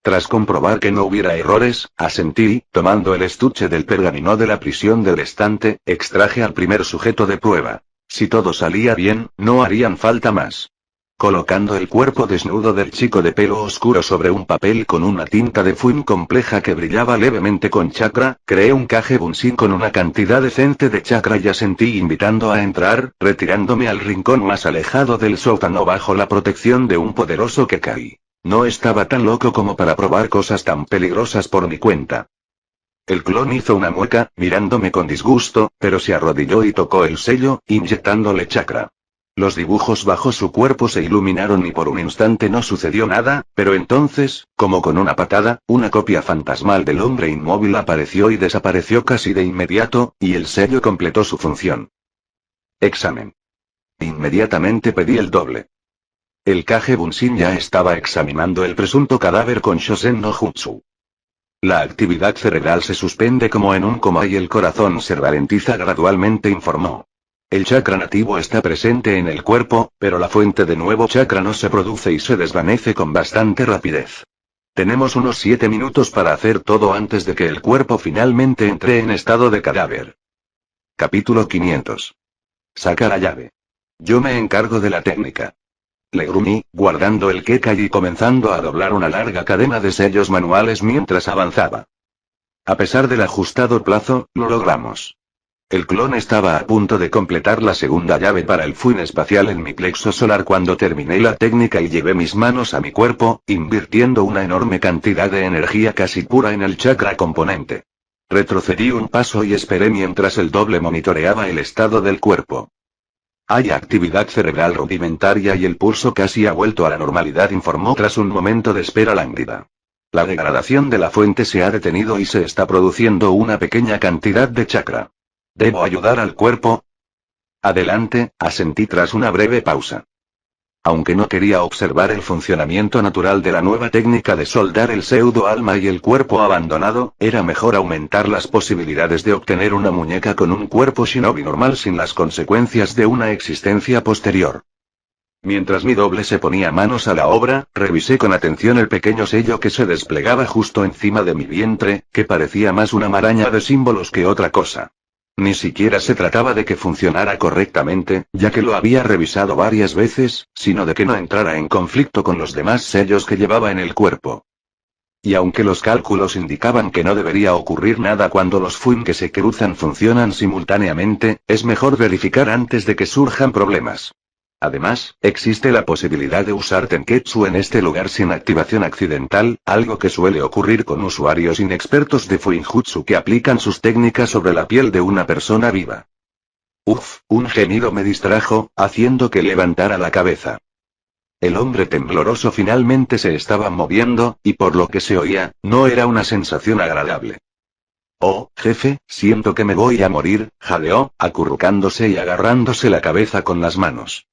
Tras comprobar que no hubiera errores, asentí, tomando el estuche del pergamino de la prisión del estante, extraje al primer sujeto de prueba. Si todo salía bien, no harían falta más. Colocando el cuerpo desnudo del chico de pelo oscuro sobre un papel con una tinta de fuin compleja que brillaba levemente con chakra, creé un Kage Bunshin con una cantidad decente de chakra y asentí invitando a entrar, retirándome al rincón más alejado del sótano bajo la protección de un poderoso Kekai. No estaba tan loco como para probar cosas tan peligrosas por mi cuenta. El clon hizo una mueca, mirándome con disgusto, pero se arrodilló y tocó el sello, inyectándole chakra. Los dibujos bajo su cuerpo se iluminaron y por un instante no sucedió nada, pero entonces, como con una patada, una copia fantasmal del hombre inmóvil apareció y desapareció casi de inmediato, y el sello completó su función. Examen. Inmediatamente pedí el doble. El Kage Bunshin ya estaba examinando el presunto cadáver con Shosen no Jutsu. La actividad cerebral se suspende como en un coma y el corazón se ralentiza gradualmente, informó. El chakra nativo está presente en el cuerpo, pero la fuente de nuevo chakra no se produce y se desvanece con bastante rapidez. Tenemos unos 7 minutos para hacer todo antes de que el cuerpo finalmente entre en estado de cadáver. Capítulo 500. Saca la llave. Yo me encargo de la técnica. Le gruñí, guardando el Kekai y comenzando a doblar una larga cadena de sellos manuales mientras avanzaba. A pesar del ajustado plazo, lo logramos. El clon estaba a punto de completar la segunda llave para el fuin espacial en mi plexo solar cuando terminé la técnica y llevé mis manos a mi cuerpo, invirtiendo una enorme cantidad de energía casi pura en el chakra componente. Retrocedí un paso y esperé mientras el doble monitoreaba el estado del cuerpo. Hay actividad cerebral rudimentaria y el pulso casi ha vuelto a la normalidad, informó tras un momento de espera lánguida. La degradación de la fuente se ha detenido y se está produciendo una pequeña cantidad de chakra. ¿Debo ayudar al cuerpo? Adelante, asentí tras una breve pausa. Aunque no quería observar el funcionamiento natural de la nueva técnica de soldar el pseudo-alma y el cuerpo abandonado, era mejor aumentar las posibilidades de obtener una muñeca con un cuerpo shinobi normal sin las consecuencias de una existencia posterior. Mientras mi doble se ponía manos a la obra, revisé con atención el pequeño sello que se desplegaba justo encima de mi vientre, que parecía más una maraña de símbolos que otra cosa. Ni siquiera se trataba de que funcionara correctamente, ya que lo había revisado varias veces, sino de que no entrara en conflicto con los demás sellos que llevaba en el cuerpo. Y aunque los cálculos indicaban que no debería ocurrir nada cuando los fuin que se cruzan funcionan simultáneamente, es mejor verificar antes de que surjan problemas. Además, existe la posibilidad de usar Tenketsu en este lugar sin activación accidental, algo que suele ocurrir con usuarios inexpertos de Fuinjutsu que aplican sus técnicas sobre la piel de una persona viva. Uf, un gemido me distrajo, haciendo que levantara la cabeza. El hombre tembloroso finalmente se estaba moviendo, y por lo que se oía, no era una sensación agradable. Oh, jefe, siento que me voy a morir, jadeó, acurrucándose y agarrándose la cabeza con las manos.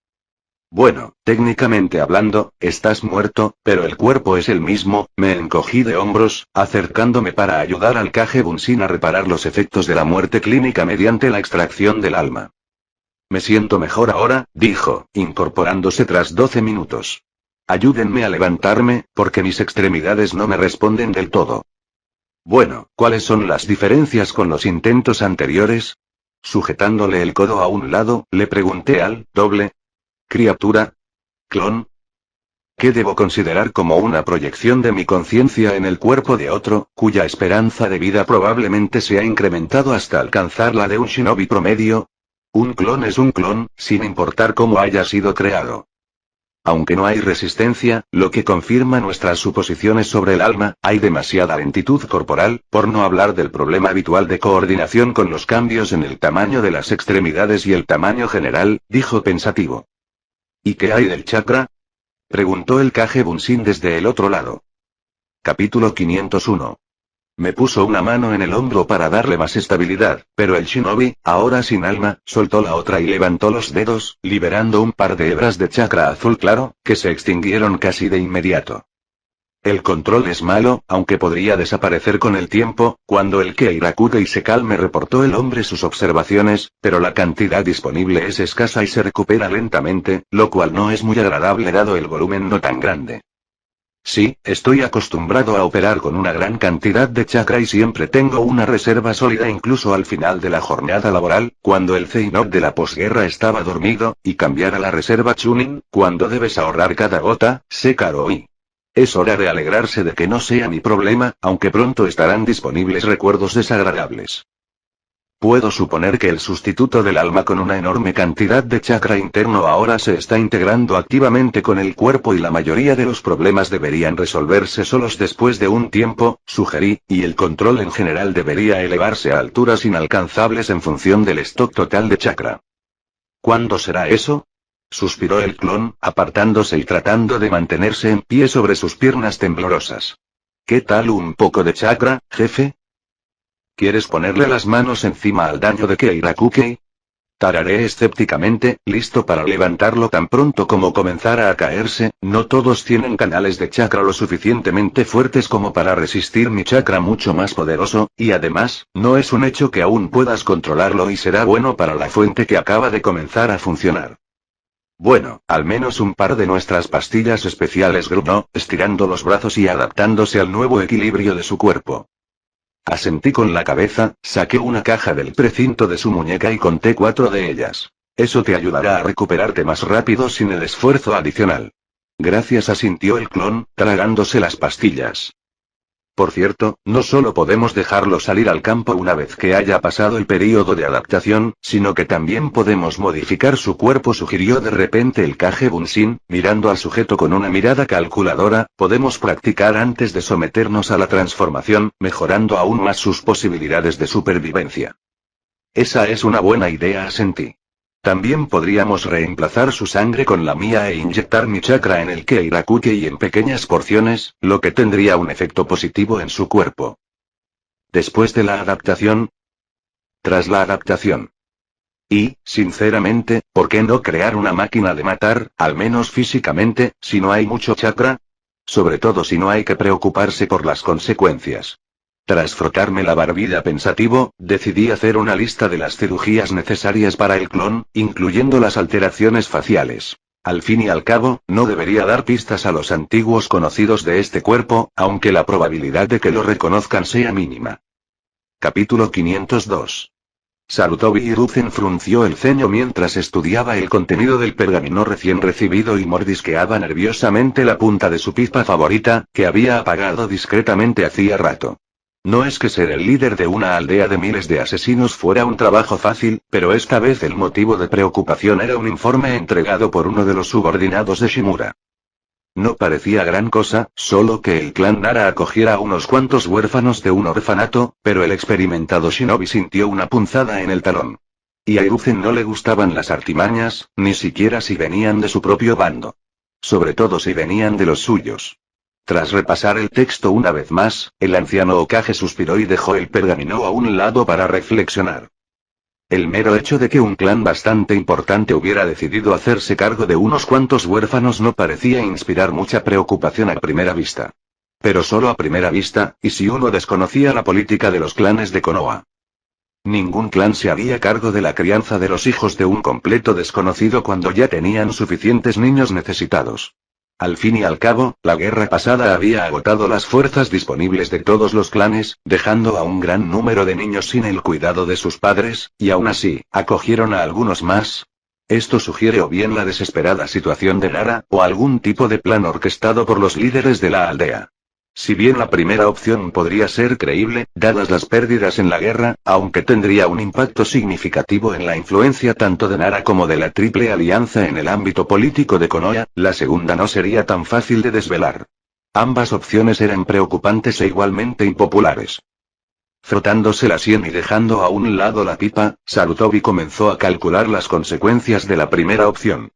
Bueno, técnicamente hablando, estás muerto, pero el cuerpo es el mismo, me encogí de hombros, acercándome para ayudar al Kage Bunshin a reparar los efectos de la muerte clínica mediante la extracción del alma. Me siento mejor ahora, dijo, incorporándose tras 12 minutos. Ayúdenme a levantarme, porque mis extremidades no me responden del todo. Bueno, ¿cuáles son las diferencias con los intentos anteriores? Sujetándole el codo a un lado, le pregunté al doble. ¿Criatura? ¿Clon? ¿Qué debo considerar como una proyección de mi conciencia en el cuerpo de otro, cuya esperanza de vida probablemente se ha incrementado hasta alcanzar la de un shinobi promedio? Un clon es un clon, sin importar cómo haya sido creado. Aunque no hay resistencia, lo que confirma nuestras suposiciones sobre el alma, hay demasiada lentitud corporal, por no hablar del problema habitual de coordinación con los cambios en el tamaño de las extremidades y el tamaño general, dijo pensativo. ¿Y qué hay del chakra? Preguntó el Kage Bunshin desde el otro lado. Capítulo 501. Me puso una mano en el hombro para darle más estabilidad, pero el shinobi, ahora sin alma, soltó la otra y levantó los dedos, liberando un par de hebras de chakra azul claro, que se extinguieron casi de inmediato. El control es malo, aunque podría desaparecer con el tiempo. Cuando el Keirakuge se calme reportó el hombre sus observaciones, pero la cantidad disponible es escasa y se recupera lentamente, lo cual no es muy agradable dado el volumen no tan grande. Sí, estoy acostumbrado a operar con una gran cantidad de chakra y siempre tengo una reserva sólida incluso al final de la jornada laboral, cuando el Zeinob de la posguerra estaba dormido, y cambiar a la reserva Chunin, cuando debes ahorrar cada gota, Sekaroi. Es hora de alegrarse de que no sea mi problema, aunque pronto estarán disponibles recuerdos desagradables. Puedo suponer que el sustituto del alma con una enorme cantidad de chakra interno ahora se está integrando activamente con el cuerpo y la mayoría de los problemas deberían resolverse solos después de un tiempo, sugerí, y el control en general debería elevarse a alturas inalcanzables en función del stock total de chakra. ¿Cuándo será eso? Suspiró el clon, apartándose y tratando de mantenerse en pie sobre sus piernas temblorosas. ¿Qué tal un poco de chakra, jefe? ¿Quieres ponerle las manos encima al daño de Keirakuge? Tararé escépticamente, listo para levantarlo tan pronto como comenzara a caerse. No todos tienen canales de chakra lo suficientemente fuertes como para resistir mi chakra mucho más poderoso, y además, no es un hecho que aún puedas controlarlo y será bueno para la fuente que acaba de comenzar a funcionar. Bueno, al menos un par de nuestras pastillas especiales, gruñó, estirando los brazos y adaptándose al nuevo equilibrio de su cuerpo. Asentí con la cabeza, saqué una caja del precinto de su muñeca y conté 4 de ellas. Eso te ayudará a recuperarte más rápido sin el esfuerzo adicional. Gracias, asintió el clon, tragándose las pastillas. Por cierto, no solo podemos dejarlo salir al campo una vez que haya pasado el período de adaptación, sino que también podemos modificar su cuerpo, sugirió de repente el Kage Bunshin, mirando al sujeto con una mirada calculadora. Podemos practicar antes de someternos a la transformación, mejorando aún más sus posibilidades de supervivencia. Esa es una buena idea, asentí. También podríamos reemplazar su sangre con la mía e inyectar mi chakra en el Keirakuge y en pequeñas porciones, lo que tendría un efecto positivo en su cuerpo. Después de la adaptación. Tras la adaptación. Y, sinceramente, ¿por qué no crear una máquina de matar, al menos físicamente, si no hay mucho chakra? Sobre todo si no hay que preocuparse por las consecuencias. Tras frotarme la barbilla pensativo, decidí hacer una lista de las cirugías necesarias para el clon, incluyendo las alteraciones faciales. Al fin y al cabo, no debería dar pistas a los antiguos conocidos de este cuerpo, aunque la probabilidad de que lo reconozcan sea mínima. Capítulo 502. Sarutobi Hiruzen frunció el ceño mientras estudiaba el contenido del pergamino recién recibido y mordisqueaba nerviosamente la punta de su pipa favorita, que había apagado discretamente hacía rato. No es que ser el líder de una aldea de miles de asesinos fuera un trabajo fácil, pero esta vez el motivo de preocupación era un informe entregado por uno de los subordinados de Shimura. No parecía gran cosa, solo que el clan Nara acogiera a unos cuantos huérfanos de un orfanato, pero el experimentado shinobi sintió una punzada en el talón. Y a Hiruzen no le gustaban las artimañas, ni siquiera si venían de su propio bando. Sobre todo si venían de los suyos. Tras repasar el texto una vez más, el anciano Hokage suspiró y dejó el pergamino a un lado para reflexionar. El mero hecho de que un clan bastante importante hubiera decidido hacerse cargo de unos cuantos huérfanos no parecía inspirar mucha preocupación a primera vista. Pero solo a primera vista, y si uno desconocía la política de los clanes de Konoha. Ningún clan se haría cargo de la crianza de los hijos de un completo desconocido cuando ya tenían suficientes niños necesitados. Al fin y al cabo, la guerra pasada había agotado las fuerzas disponibles de todos los clanes, dejando a un gran número de niños sin el cuidado de sus padres, y aún así, acogieron a algunos más. Esto sugiere o bien la desesperada situación de Nara, o algún tipo de plan orquestado por los líderes de la aldea. Si bien la primera opción podría ser creíble, dadas las pérdidas en la guerra, aunque tendría un impacto significativo en la influencia tanto de Nara como de la Triple Alianza en el ámbito político de Konoha, la segunda no sería tan fácil de desvelar. Ambas opciones eran preocupantes e igualmente impopulares. Frotándose la sien y dejando a un lado la pipa, Sarutobi comenzó a calcular las consecuencias de la primera opción.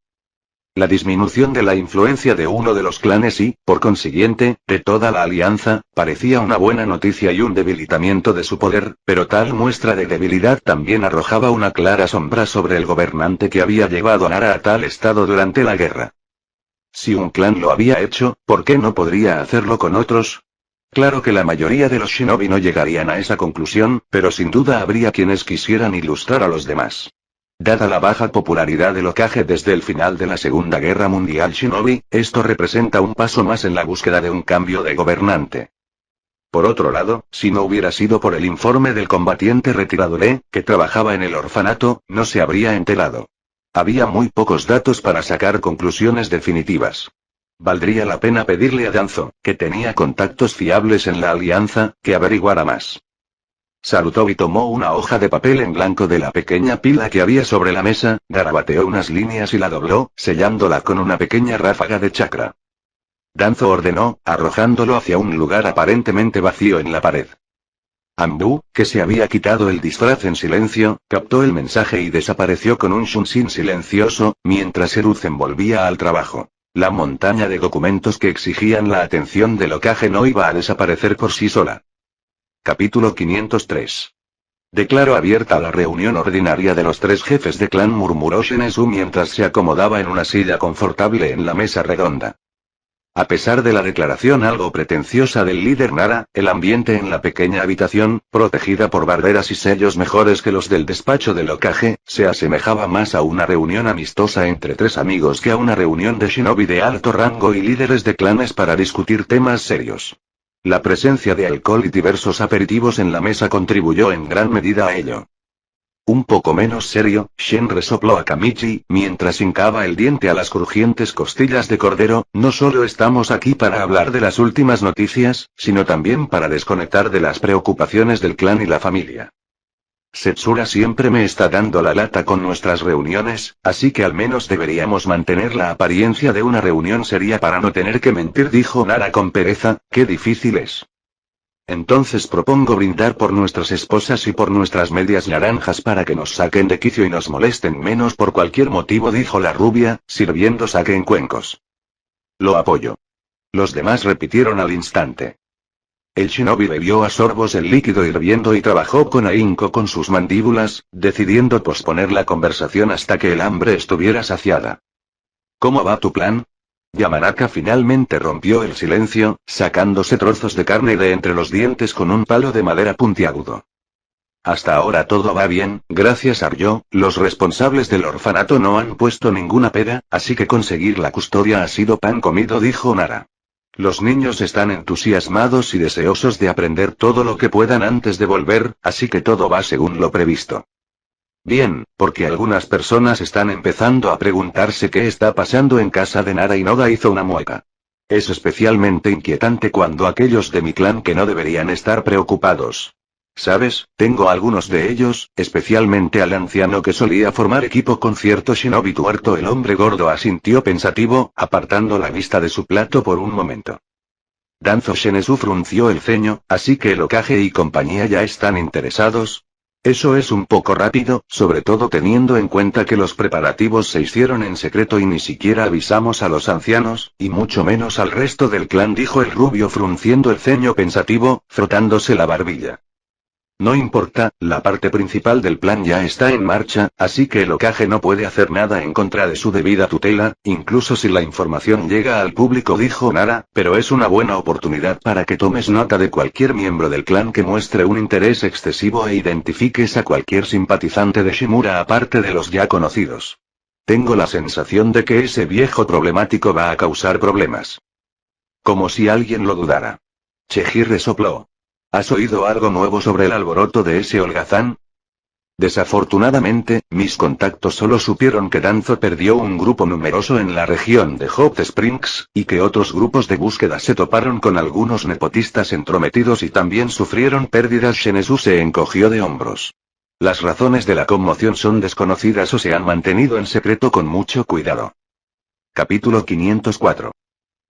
La disminución de la influencia de uno de los clanes y, por consiguiente, de toda la alianza, parecía una buena noticia y un debilitamiento de su poder, pero tal muestra de debilidad también arrojaba una clara sombra sobre el gobernante que había llevado a Nara a tal estado durante la guerra. Si un clan lo había hecho, ¿por qué no podría hacerlo con otros? Claro que la mayoría de los shinobi no llegarían a esa conclusión, pero sin duda habría quienes quisieran ilustrar a los demás. Dada la baja popularidad del Hokage desde el final de la Segunda Guerra Mundial Shinobi, esto representa un paso más en la búsqueda de un cambio de gobernante. Por otro lado, si no hubiera sido por el informe del combatiente retirado Lee, que trabajaba en el orfanato, no se habría enterado. Había muy pocos datos para sacar conclusiones definitivas. Valdría la pena pedirle a Danzo, que tenía contactos fiables en la alianza, que averiguara más. Sarutobi tomó una hoja de papel en blanco de la pequeña pila que había sobre la mesa, garabateó unas líneas y la dobló, sellándola con una pequeña ráfaga de chakra. Danzo ordenó, arrojándolo hacia un lugar aparentemente vacío en la pared. Ambu, que se había quitado el disfraz en silencio, captó el mensaje y desapareció con un shunshin silencioso, mientras Hiruzen volvía al trabajo. La montaña de documentos que exigían la atención del Hokage no iba a desaparecer por sí sola. Capítulo 503. Declaro abierta la reunión ordinaria de los tres jefes de clan, murmuró Shinizu mientras se acomodaba en una silla confortable en la mesa redonda. A pesar de la declaración algo pretenciosa del líder Nara, el ambiente en la pequeña habitación, protegida por barreras y sellos mejores que los del despacho del Hokage, se asemejaba más a una reunión amistosa entre tres amigos que a una reunión de shinobi de alto rango y líderes de clanes para discutir temas serios. La presencia de alcohol y diversos aperitivos en la mesa contribuyó en gran medida a ello. Un poco menos serio, Shen resopló a Kamichi, mientras hincaba el diente a las crujientes costillas de cordero, no solo estamos aquí para hablar de las últimas noticias, sino también para desconectar de las preocupaciones del clan y la familia. Setsura siempre me está dando la lata con nuestras reuniones, así que al menos deberíamos mantener la apariencia de una reunión seria para no tener que mentir, dijo Nara con pereza. Qué difícil es. Entonces propongo brindar por nuestras esposas y por nuestras medias naranjas para que nos saquen de quicio y nos molesten menos por cualquier motivo, dijo la rubia, sirviendo sake en cuencos. Lo apoyo. Los demás repitieron al instante. El shinobi bebió a sorbos el líquido hirviendo y trabajó con ahínco con sus mandíbulas, decidiendo posponer la conversación hasta que el hambre estuviera saciada. ¿Cómo va tu plan? Yamanaka finalmente rompió el silencio, sacándose trozos de carne de entre los dientes con un palo de madera puntiagudo. Hasta ahora todo va bien, gracias a Ryo, los responsables del orfanato no han puesto ninguna pega, así que conseguir la custodia ha sido pan comido, dijo Nara. Los niños están entusiasmados y deseosos de aprender todo lo que puedan antes de volver, así que todo va según lo previsto. Bien, porque algunas personas están empezando a preguntarse qué está pasando en casa de Nara, y Noda hizo una mueca. Es especialmente inquietante cuando aquellos de mi clan que no deberían estar preocupados. ¿Sabes? Tengo algunos de ellos, especialmente al anciano que solía formar equipo con cierto shinobi tuerto. El hombre gordo asintió pensativo, apartando la vista de su plato por un momento. Danzo Shinizu frunció el ceño, así que el Hokage y compañía ya están interesados. Eso es un poco rápido, sobre todo teniendo en cuenta que los preparativos se hicieron en secreto y ni siquiera avisamos a los ancianos, y mucho menos al resto del clan, dijo el rubio frunciendo el ceño pensativo, frotándose la barbilla. No importa, la parte principal del plan ya está en marcha, así que el Hokage no puede hacer nada en contra de su debida tutela, incluso si la información llega al público, dijo Nara, pero es una buena oportunidad para que tomes nota de cualquier miembro del clan que muestre un interés excesivo e identifiques a cualquier simpatizante de Shimura aparte de los ya conocidos. Tengo la sensación de que ese viejo problemático va a causar problemas. Como si alguien lo dudara. Cheji resopló. ¿Has oído algo nuevo sobre el alboroto de ese holgazán? Desafortunadamente, mis contactos solo supieron que Danzo perdió un grupo numeroso en la región de Hot Springs, y que otros grupos de búsqueda se toparon con algunos nepotistas entrometidos y también sufrieron pérdidas. Shenzhou se encogió de hombros. Las razones de la conmoción son desconocidas o se han mantenido en secreto con mucho cuidado. Capítulo 504.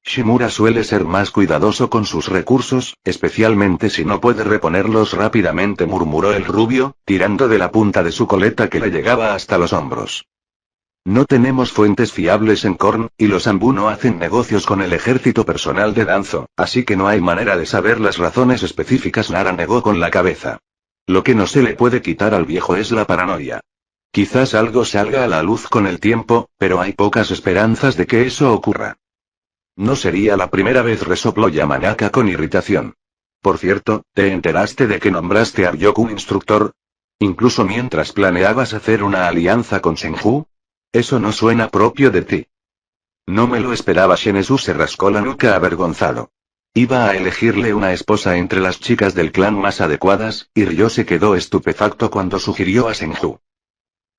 Shimura suele ser más cuidadoso con sus recursos, especialmente si no puede reponerlos rápidamente, murmuró el rubio, tirando de la punta de su coleta que le llegaba hasta los hombros. No tenemos fuentes fiables en Korn, y los Anbu no hacen negocios con el ejército personal de Danzo, así que no hay manera de saber las razones específicas. Nara negó con la cabeza. Lo que no se le puede quitar al viejo es la paranoia. Quizás algo salga a la luz con el tiempo, pero hay pocas esperanzas de que eso ocurra. No sería la primera vez, resopló Yamanaka con irritación. Por cierto, ¿te enteraste de que nombraste a Ryoku instructor? Incluso mientras planeabas hacer una alianza con Senju. Eso no suena propio de ti. No me lo esperaba. Shenzhou se rascó la nuca avergonzado. Iba a elegirle una esposa entre las chicas del clan más adecuadas, y Ryo se quedó estupefacto cuando sugirió a Senju.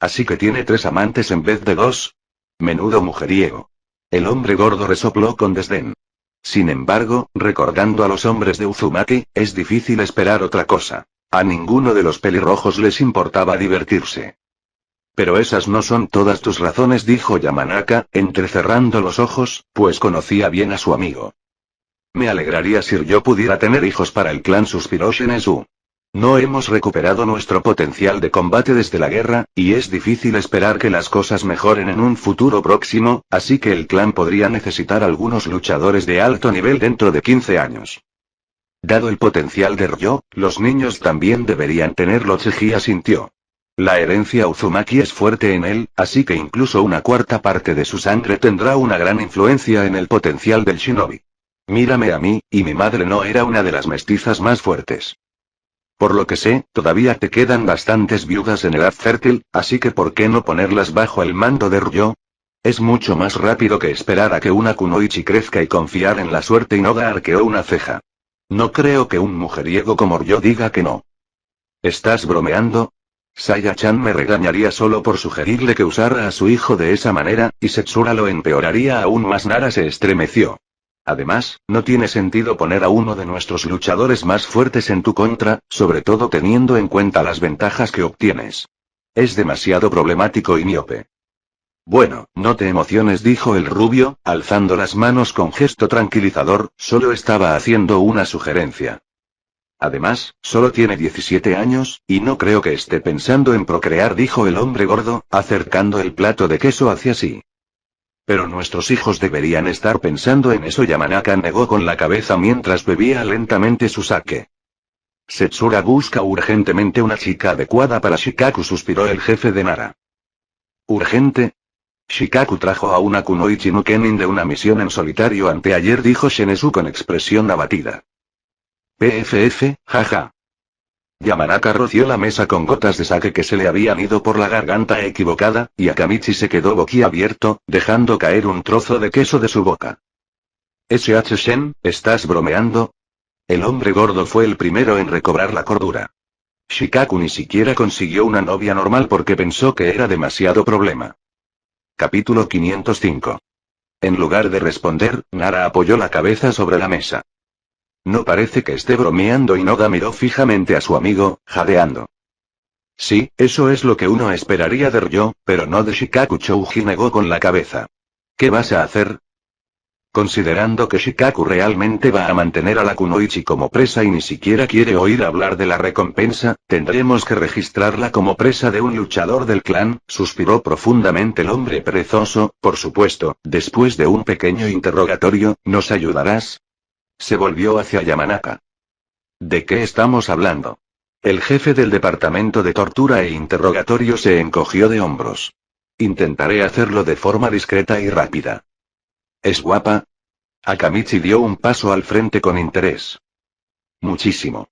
¿Así que tiene 3 amantes en vez de 2? Menudo mujeriego. El hombre gordo resopló con desdén. Sin embargo, recordando a los hombres de Uzumaki, es difícil esperar otra cosa. A ninguno de los pelirrojos les importaba divertirse. Pero esas no son todas tus razones, dijo Yamanaka, entrecerrando los ojos, pues conocía bien a su amigo. Me alegraría si yo pudiera tener hijos para el clan, suspiró Shenzhou. No hemos recuperado nuestro potencial de combate desde la guerra, y es difícil esperar que las cosas mejoren en un futuro próximo, así que el clan podría necesitar algunos luchadores de alto nivel dentro de 15 años. Dado el potencial de Ryo, los niños también deberían tenerlo. Chiji asintió. La herencia Uzumaki es fuerte en él, así que incluso una cuarta parte de su sangre tendrá una gran influencia en el potencial del shinobi. Mírame a mí, y mi madre no era una de las mestizas más fuertes. Por lo que sé, todavía te quedan bastantes viudas en edad fértil, así que ¿por qué no ponerlas bajo el mando de Ryo? Es mucho más rápido que esperar a que una kunoichi crezca y confiar en la suerte. Inoda arqueó una ceja. No creo que un mujeriego como Ryo diga que no. ¿Estás bromeando? Saya-chan me regañaría solo por sugerirle que usara a su hijo de esa manera, y Setsura lo empeoraría aún más. Nara se estremeció. Además, no tiene sentido poner a uno de nuestros luchadores más fuertes en tu contra, sobre todo teniendo en cuenta las ventajas que obtienes. Es demasiado problemático y miope. Bueno, no te emociones, dijo el rubio, alzando las manos con gesto tranquilizador, solo estaba haciendo una sugerencia. Además, solo tiene 17 años, y no creo que esté pensando en procrear, dijo el hombre gordo, acercando el plato de queso hacia sí. Pero nuestros hijos deberían estar pensando en eso. Yamanaka negó con la cabeza mientras bebía lentamente su sake. Setsura busca urgentemente una chica adecuada para Shikaku, suspiró el jefe de Nara. ¿Urgente? Shikaku trajo a una kunoichi no Kenin de una misión en solitario anteayer, dijo Shenzhou con expresión abatida. PFF, jaja. Yamanaka roció la mesa con gotas de sake que se le habían ido por la garganta equivocada, y Akamichi se quedó boquiabierto, dejando caer un trozo de queso de su boca. SH Shen, ¿estás bromeando? El hombre gordo fue el primero en recobrar la cordura. Shikaku ni siquiera consiguió una novia normal porque pensó que era demasiado problema. Capítulo 505. En lugar de responder, Nara apoyó la cabeza sobre la mesa. No parece que esté bromeando. Inoda miró fijamente a su amigo, jadeando. Sí, eso es lo que uno esperaría de Ryo, pero no de Shikaku. Chouji negó con la cabeza. ¿Qué vas a hacer? Considerando que Shikaku realmente va a mantener a la kunoichi como presa y ni siquiera quiere oír hablar de la recompensa, tendremos que registrarla como presa de un luchador del clan, suspiró profundamente el hombre perezoso. Por supuesto, después de un pequeño interrogatorio, ¿nos ayudarás? Se volvió hacia Yamanaka. ¿De qué estamos hablando? El jefe del departamento de tortura e interrogatorio se encogió de hombros. Intentaré hacerlo de forma discreta y rápida. ¿Es guapa? Akamichi dio un paso al frente con interés. Muchísimo.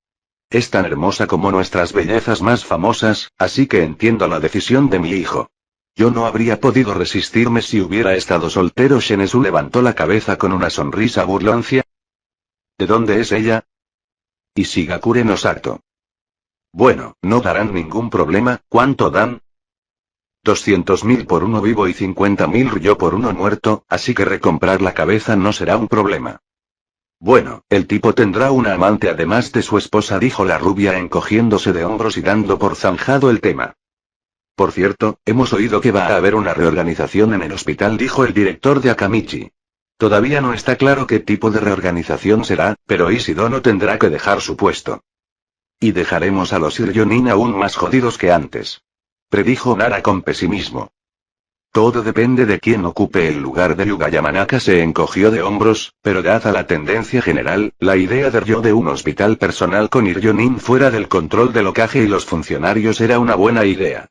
Es tan hermosa como nuestras bellezas más famosas, así que entiendo la decisión de mi hijo. Yo no habría podido resistirme si hubiera estado soltero. Shenzhou levantó la cabeza con una sonrisa burloncia. ¿De dónde es ella? Ishigakure no Sato. Bueno, no darán ningún problema. ¿Cuánto dan? 200.000 por uno vivo y 50.000 ryo por uno muerto, así que recomprar la cabeza no será un problema. Bueno, el tipo tendrá una amante además de su esposa, dijo la rubia encogiéndose de hombros y dando por zanjado el tema. Por cierto, hemos oído que va a haber una reorganización en el hospital, dijo el director de Akamichi. Todavía no está claro qué tipo de reorganización será, pero Ishido no tendrá que dejar su puesto. Y dejaremos a los Iryonin aún más jodidos que antes. Predijo Nara con pesimismo. Todo depende de quién ocupe el lugar de Yuga. Yamanaka se encogió de hombros, pero dada la tendencia general, la idea de Ryo de un hospital personal con Iryonin fuera del control del Hokage y los funcionarios era una buena idea.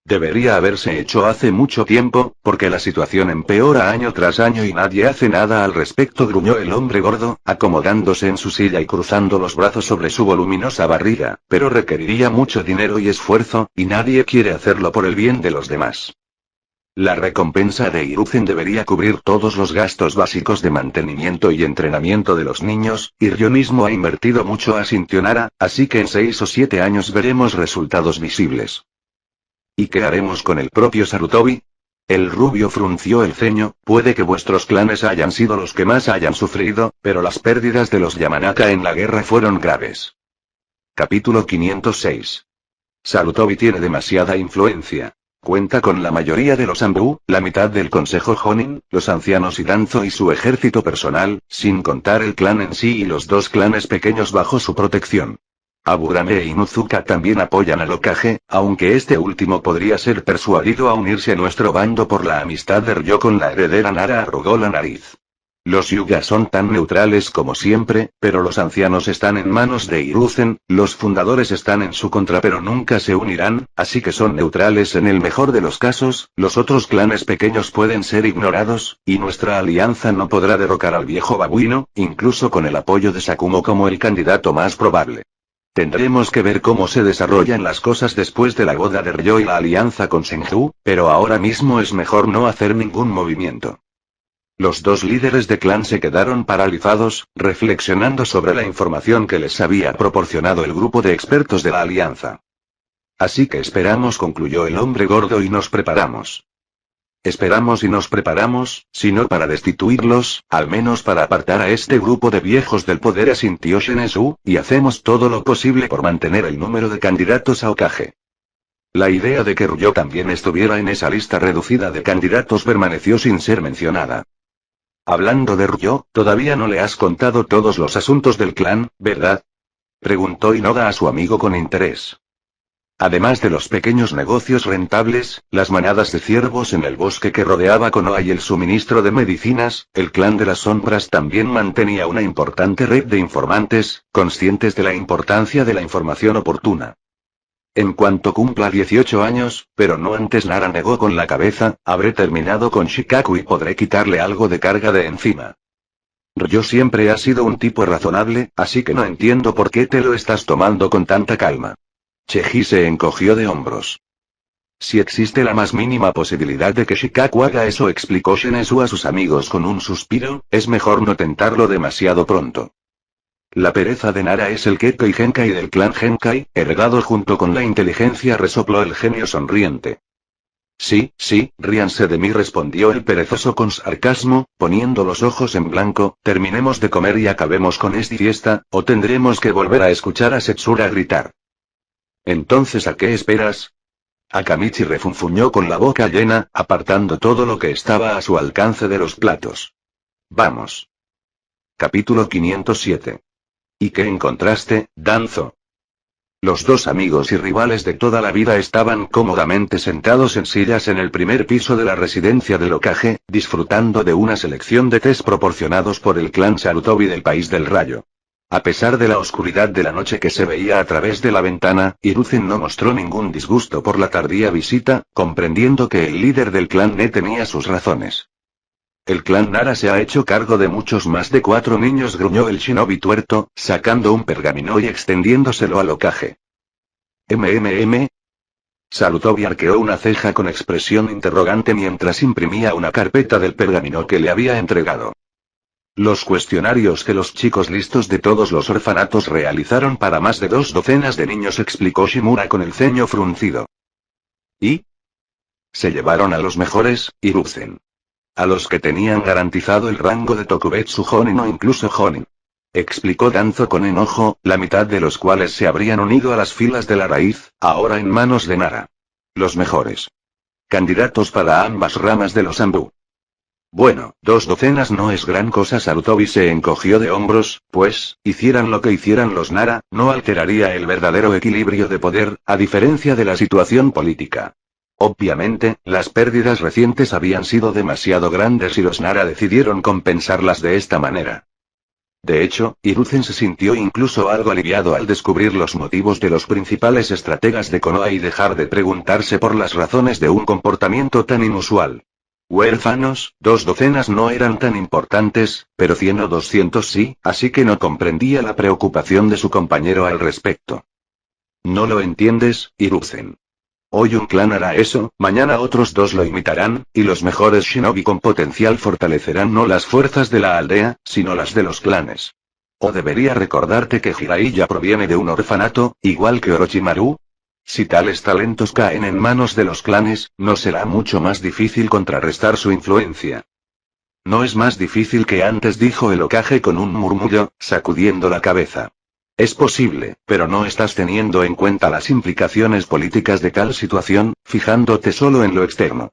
Debería haberse hecho hace mucho tiempo, porque la situación empeora año tras año y nadie hace nada al respecto, gruñó el hombre gordo, acomodándose en su silla y cruzando los brazos sobre su voluminosa barriga, pero requeriría mucho dinero y esfuerzo, y nadie quiere hacerlo por el bien de los demás. La recompensa de Hiruzen debería cubrir todos los gastos básicos de mantenimiento y entrenamiento de los niños, y Ryo mismo ha invertido mucho, asintió Nara, así que en 6 o 7 años veremos resultados visibles. ¿Y qué haremos con el propio Sarutobi? El rubio frunció el ceño. Puede que vuestros clanes hayan sido los que más hayan sufrido, pero las pérdidas de los Yamanaka en la guerra fueron graves. Capítulo 506. Sarutobi tiene demasiada influencia. Cuenta con la mayoría de los Anbu, la mitad del consejo Jonin, los ancianos y Danzo y su ejército personal, sin contar el clan en sí y los 2 clanes pequeños bajo su protección. Aburame e Inuzuka también apoyan al Hokage, aunque este último podría ser persuadido a unirse a nuestro bando por la amistad de Ryo con la heredera. Nara arrugó la nariz. Los Yuga son tan neutrales como siempre, pero los ancianos están en manos de Hiruzen, los fundadores están en su contra pero nunca se unirán, así que son neutrales en el mejor de los casos. Los otros clanes pequeños pueden ser ignorados, y nuestra alianza no podrá derrocar al viejo babuino, incluso con el apoyo de Sakumo como el candidato más probable. Tendremos que ver cómo se desarrollan las cosas después de la boda de Ryo y la alianza con Senju, pero ahora mismo es mejor no hacer ningún movimiento. Los 2 líderes de clan se quedaron paralizados, reflexionando sobre la información que les había proporcionado el grupo de expertos de la alianza. Así que esperamos, concluyó el hombre gordo, y nos preparamos. Esperamos y nos preparamos, si no para destituirlos, al menos para apartar a este grupo de viejos del poder, asintió Shinetsu, y hacemos todo lo posible por mantener el número de candidatos a Hokage. La idea de que Ryo también estuviera en esa lista reducida de candidatos permaneció sin ser mencionada. Hablando de Ryo, todavía no le has contado todos los asuntos del clan, ¿verdad? Preguntó Inoda a su amigo con interés. Además de los pequeños negocios rentables, las manadas de ciervos en el bosque que rodeaba Konoha y el suministro de medicinas, el clan de las sombras también mantenía una importante red de informantes, conscientes de la importancia de la información oportuna. En cuanto cumpla 18 años, pero no antes, Nara negó con la cabeza, habré terminado con Shikaku y podré quitarle algo de carga de encima. Ryo siempre ha sido un tipo razonable, así que no entiendo por qué te lo estás tomando con tanta calma. Cheji se encogió de hombros. Si existe la más mínima posibilidad de que Shikaku haga eso, explicó Shinetsu a sus amigos con un suspiro, es mejor no tentarlo demasiado pronto. La pereza de Nara es el Kekkei Genkai del clan Genkai, heredado junto con la inteligencia, resopló el genio sonriente. Sí, ríanse de mí, respondió el perezoso con sarcasmo, poniendo los ojos en blanco. Terminemos de comer y acabemos con esta fiesta, o tendremos que volver a escuchar a Setsura gritar. Entonces, ¿a qué esperas? Akamichi refunfuñó con la boca llena, apartando todo lo que estaba a su alcance de los platos. Vamos. Capítulo 507. ¿Y qué encontraste, Danzo? Los 2 amigos y rivales de toda la vida estaban cómodamente sentados en sillas en el primer piso de la residencia del Hokage, disfrutando de una selección de tés proporcionados por el clan Sarutobi del País del Rayo. A pesar de la oscuridad de la noche que se veía a través de la ventana, Hiruzen no mostró ningún disgusto por la tardía visita, comprendiendo que el líder del clan Ne tenía sus razones. El clan Nara se ha hecho cargo de muchos más de 4 niños, gruñó el shinobi tuerto, sacando un pergamino y extendiéndoselo al Hokage. Sarutobi arqueó una ceja con expresión interrogante mientras imprimía una carpeta del pergamino que le había entregado. Los cuestionarios que los chicos listos de todos los orfanatos realizaron para más de 2 docenas de niños, explicó Shimura con el ceño fruncido. ¿Y? Se llevaron a los mejores, Hiruzen. A los que tenían garantizado el rango de Tokubetsu Jonin o incluso Jonin. Explicó Danzo con enojo, la mitad de los cuales se habrían unido a las filas de la raíz, ahora en manos de Nara. Los mejores. Candidatos para ambas ramas de los Anbu. Bueno, 2 docenas no es gran cosa. Sarutobi se encogió de hombros, pues, hicieran lo que hicieran los Nara, no alteraría el verdadero equilibrio de poder, a diferencia de la situación política. Obviamente, las pérdidas recientes habían sido demasiado grandes y los Nara decidieron compensarlas de esta manera. De hecho, Hiruzen se sintió incluso algo aliviado al descubrir los motivos de los principales estrategas de Konoha y dejar de preguntarse por las razones de un comportamiento tan inusual. Huérfanos, 2 docenas no eran tan importantes, pero 100 o 200 sí, así que no comprendía la preocupación de su compañero al respecto. No lo entiendes, Hiruzen. Hoy un clan hará eso, mañana otros 2 lo imitarán, y los mejores shinobi con potencial fortalecerán no las fuerzas de la aldea, sino las de los clanes. ¿O debería recordarte que Jiraiya proviene de un orfanato, igual que Orochimaru? Si tales talentos caen en manos de los clanes, ¿no será mucho más difícil contrarrestar su influencia? No es más difícil que antes, dijo el Hokage con un murmullo, sacudiendo la cabeza. Es posible, pero no estás teniendo en cuenta las implicaciones políticas de tal situación, fijándote solo en lo externo.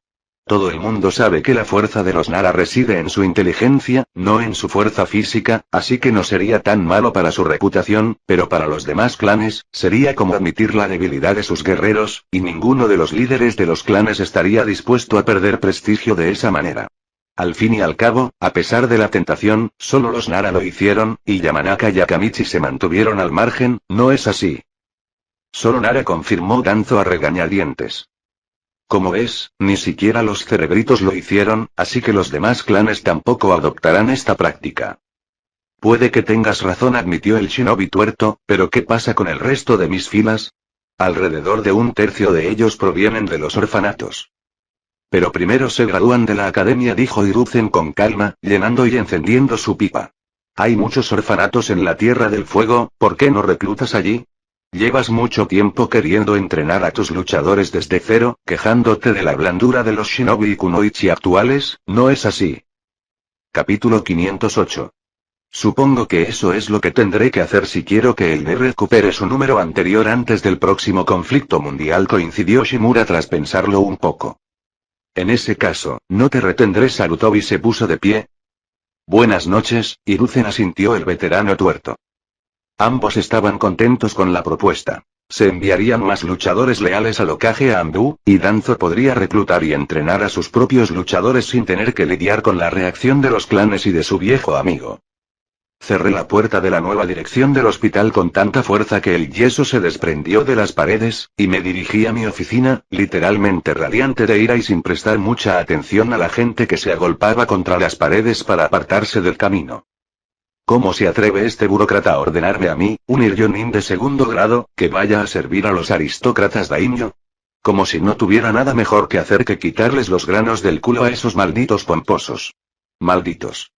Todo el mundo sabe que la fuerza de los Nara reside en su inteligencia, no en su fuerza física, así que no sería tan malo para su reputación, pero para los demás clanes, sería como admitir la debilidad de sus guerreros, y ninguno de los líderes de los clanes estaría dispuesto a perder prestigio de esa manera. Al fin y al cabo, a pesar de la tentación, solo los Nara lo hicieron, y Yamanaka y Akamichi se mantuvieron al margen, ¿no es así? Solo Nara, confirmó Danzo a regañadientes. Como ves, ni siquiera los cerebritos lo hicieron, así que los demás clanes tampoco adoptarán esta práctica. Puede que tengas razón, admitió el shinobi tuerto, pero ¿qué pasa con el resto de mis filas? Alrededor de 1/3 de ellos provienen de los orfanatos. Pero primero se gradúan de la academia, dijo Hiruzen con calma, llenando y encendiendo su pipa. Hay muchos orfanatos en la Tierra del Fuego, ¿por qué no reclutas allí? Llevas mucho tiempo queriendo entrenar a tus luchadores desde cero, quejándote de la blandura de los shinobi y kunoichi actuales, ¿no es así? Capítulo 508. Supongo que eso es lo que tendré que hacer si quiero que el NER recupere su número anterior antes del próximo conflicto mundial, coincidió Shimura tras pensarlo un poco. En ese caso, no te retendré. Sarutobi se puso de pie. Buenas noches, Hiruzen, asintió el veterano tuerto. Ambos estaban contentos con la propuesta. Se enviarían más luchadores leales al Hokage Anbu, y Danzo podría reclutar y entrenar a sus propios luchadores sin tener que lidiar con la reacción de los clanes y de su viejo amigo. Cerré la puerta de la nueva dirección del hospital con tanta fuerza que el yeso se desprendió de las paredes, y me dirigí a mi oficina, literalmente radiante de ira y sin prestar mucha atención a la gente que se agolpaba contra las paredes para apartarse del camino. ¿Cómo se atreve este burócrata a ordenarme a mí, un Iryonin de 2º grado, que vaya a servir a los aristócratas daimyo? Como si no tuviera nada mejor que hacer que quitarles los granos del culo a esos malditos pomposos. Malditos.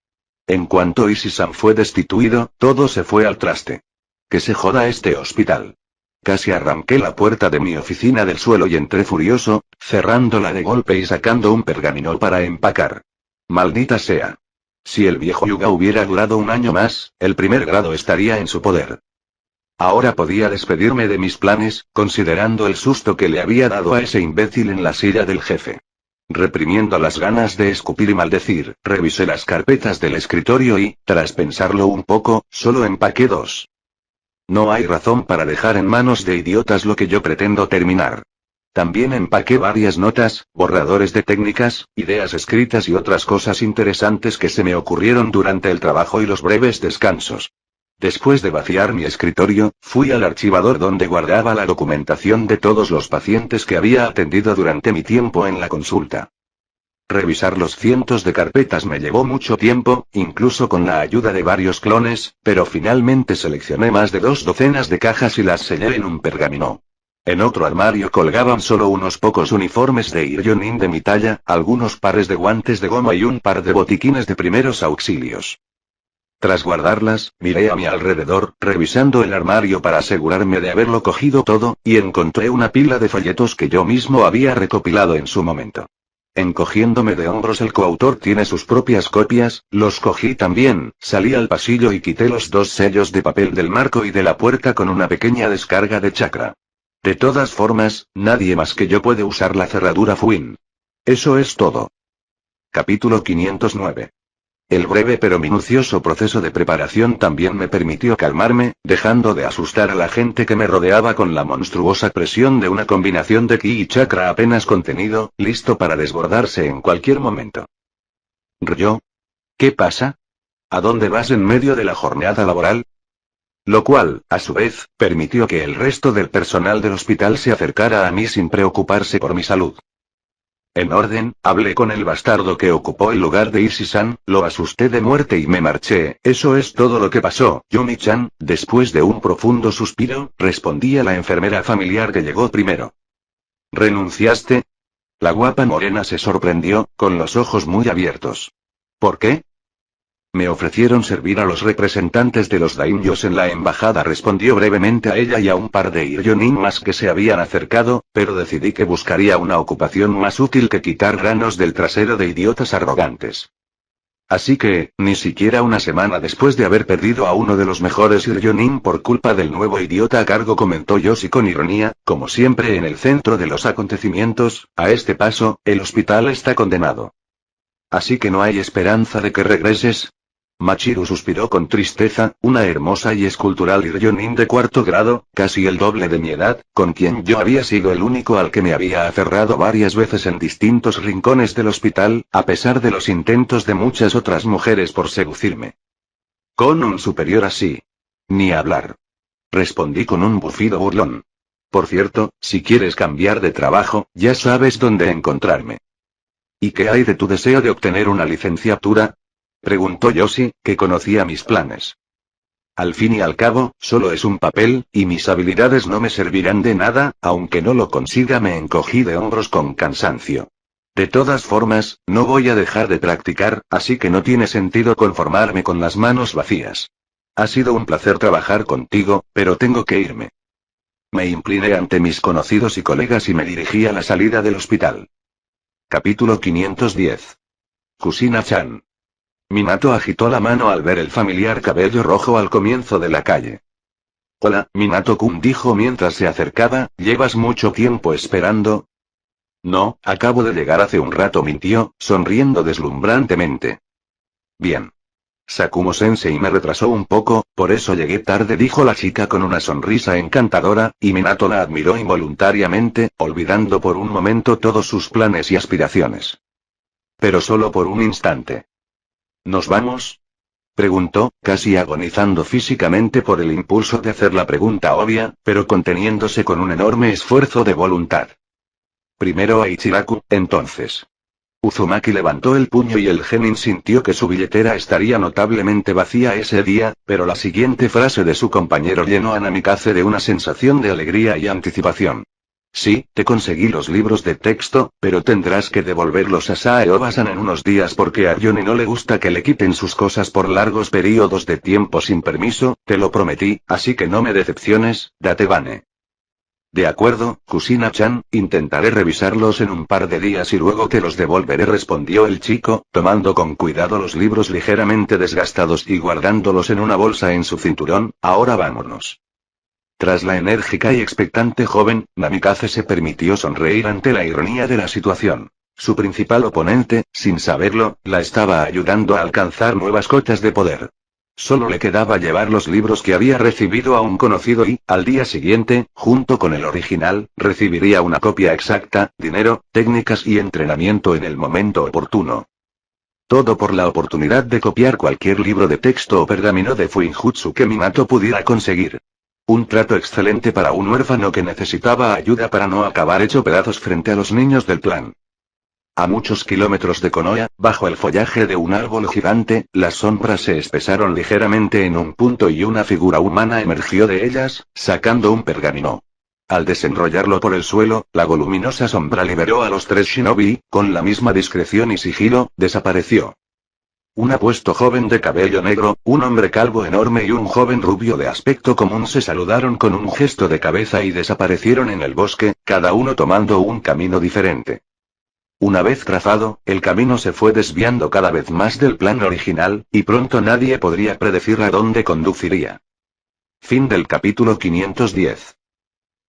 En cuanto Ishii-san fue destituido, todo se fue al traste. Que se joda este hospital. Casi arranqué la puerta de mi oficina del suelo y entré furioso, cerrándola de golpe y sacando un pergamino para empacar. Maldita sea. Si el viejo Yuga hubiera durado un año más, el 1er grado estaría en su poder. Ahora podía despedirme de mis planes, considerando el susto que le había dado a ese imbécil en la silla del jefe. Reprimiendo las ganas de escupir y maldecir, revisé las carpetas del escritorio y, tras pensarlo un poco, solo empaqué 2. No hay razón para dejar en manos de idiotas lo que yo pretendo terminar. También empaqué varias notas, borradores de técnicas, ideas escritas y otras cosas interesantes que se me ocurrieron durante el trabajo y los breves descansos. Después de vaciar mi escritorio, fui al archivador donde guardaba la documentación de todos los pacientes que había atendido durante mi tiempo en la consulta. Revisar los cientos de carpetas me llevó mucho tiempo, incluso con la ayuda de varios clones, pero finalmente seleccioné más de 2 docenas de cajas y las sellé en un pergamino. En otro armario colgaban solo unos pocos uniformes de Iryonin de mi talla, algunos pares de guantes de goma y un par de botiquines de primeros auxilios. Tras guardarlas, miré a mi alrededor, revisando el armario para asegurarme de haberlo cogido todo, y encontré una pila de folletos que yo mismo había recopilado en su momento. Encogiéndome de hombros, el coautor tiene sus propias copias, los cogí también, salí al pasillo y quité los 2 sellos de papel del marco y de la puerta con una pequeña descarga de chakra. De todas formas, nadie más que yo puede usar la cerradura Fuin. Eso es todo. Capítulo 509. El breve pero minucioso proceso de preparación también me permitió calmarme, dejando de asustar a la gente que me rodeaba con la monstruosa presión de una combinación de ki y chakra apenas contenido, listo para desbordarse en cualquier momento. ¿Ryo? ¿Qué pasa? ¿A dónde vas en medio de la jornada laboral? Lo cual, a su vez, permitió que el resto del personal del hospital se acercara a mí sin preocuparse por mi salud. En orden, hablé con el bastardo que ocupó el lugar de Issei-san, lo asusté de muerte y me marché. Eso es todo lo que pasó, Yumi-chan. Después de un profundo suspiro, respondí a la enfermera familiar que llegó primero. ¿Renunciaste? La guapa morena se sorprendió, con los ojos muy abiertos. ¿Por qué? Me ofrecieron servir a los representantes de los daimyos en la embajada, respondió brevemente a ella y a un par de Iryonin más que se habían acercado, pero decidí que buscaría una ocupación más útil que quitar granos del trasero de idiotas arrogantes. Así que, ni siquiera una semana después de haber perdido a uno de los mejores Iryonin por culpa del nuevo idiota a cargo, comentó Yoshi con ironía, como siempre en el centro de los acontecimientos, a este paso, el hospital está condenado. Así que no hay esperanza de que regreses. Machiru suspiró con tristeza, una hermosa y escultural Iryonin de 4º grado, casi el doble de mi edad, con quien yo había sido el único al que me había aferrado varias veces en distintos rincones del hospital, a pesar de los intentos de muchas otras mujeres por seducirme. Con un superior así. Ni hablar. Respondí con un bufido burlón. Por cierto, si quieres cambiar de trabajo, ya sabes dónde encontrarme. ¿Y qué hay de tu deseo de obtener una licenciatura? Preguntó Yoshi, que conocía mis planes. Al fin y al cabo, solo es un papel, y mis habilidades no me servirán de nada, aunque no lo consiga. Me encogí de hombros con cansancio. De todas formas, no voy a dejar de practicar, así que no tiene sentido conformarme con las manos vacías. Ha sido un placer trabajar contigo, pero tengo que irme. Me incliné ante mis conocidos y colegas y me dirigí a la salida del hospital. Capítulo 510. Kusina-chan. Minato agitó la mano al ver el familiar cabello rojo al comienzo de la calle. Hola, Minato-kun, dijo mientras se acercaba, ¿llevas mucho tiempo esperando? No, acabo de llegar hace un rato, mintió, sonriendo deslumbrantemente. Bien. Sakumo-sensei me retrasó un poco, por eso llegué tarde, dijo la chica con una sonrisa encantadora, y Minato la admiró involuntariamente, olvidando por un momento todos sus planes y aspiraciones. Pero solo por un instante. ¿Nos vamos? Preguntó, casi agonizando físicamente por el impulso de hacer la pregunta obvia, pero conteniéndose con un enorme esfuerzo de voluntad. Primero a Ichiraku, entonces. Uzumaki levantó el puño y el genin sintió que su billetera estaría notablemente vacía ese día, pero la siguiente frase de su compañero llenó a Namikaze de una sensación de alegría y anticipación. Sí, te conseguí los libros de texto, pero tendrás que devolverlos a Sae-Obasan en unos días porque a Johnny no le gusta que le quiten sus cosas por largos periodos de tiempo sin permiso, te lo prometí, así que no me decepciones, Datebane. De acuerdo, Kusina-chan, intentaré revisarlos en un par de días y luego te los devolveré, respondió el chico, tomando con cuidado los libros ligeramente desgastados y guardándolos en una bolsa en su cinturón. Ahora vámonos. Tras la enérgica y expectante joven, Namikaze se permitió sonreír ante la ironía de la situación. Su principal oponente, sin saberlo, la estaba ayudando a alcanzar nuevas cotas de poder. Solo le quedaba llevar los libros que había recibido a un conocido y, al día siguiente, junto con el original, recibiría una copia exacta, dinero, técnicas y entrenamiento en el momento oportuno. Todo por la oportunidad de copiar cualquier libro de texto o pergamino de Fuinjutsu que Minato pudiera conseguir. Un trato excelente para un huérfano que necesitaba ayuda para no acabar hecho pedazos frente a los niños del clan. A muchos kilómetros de Konoha, bajo el follaje de un árbol gigante, las sombras se espesaron ligeramente en un punto y una figura humana emergió de ellas, sacando un pergamino. Al desenrollarlo por el suelo, la voluminosa sombra liberó a los 3 shinobi, con la misma discreción y sigilo, desapareció. Un apuesto joven de cabello negro, un hombre calvo enorme y un joven rubio de aspecto común se saludaron con un gesto de cabeza y desaparecieron en el bosque, cada uno tomando un camino diferente. Una vez trazado, el camino se fue desviando cada vez más del plan original, y pronto nadie podría predecir a dónde conduciría. Fin del capítulo 510.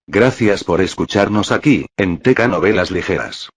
Gracias por escucharnos aquí, en TK Novelas Ligeras.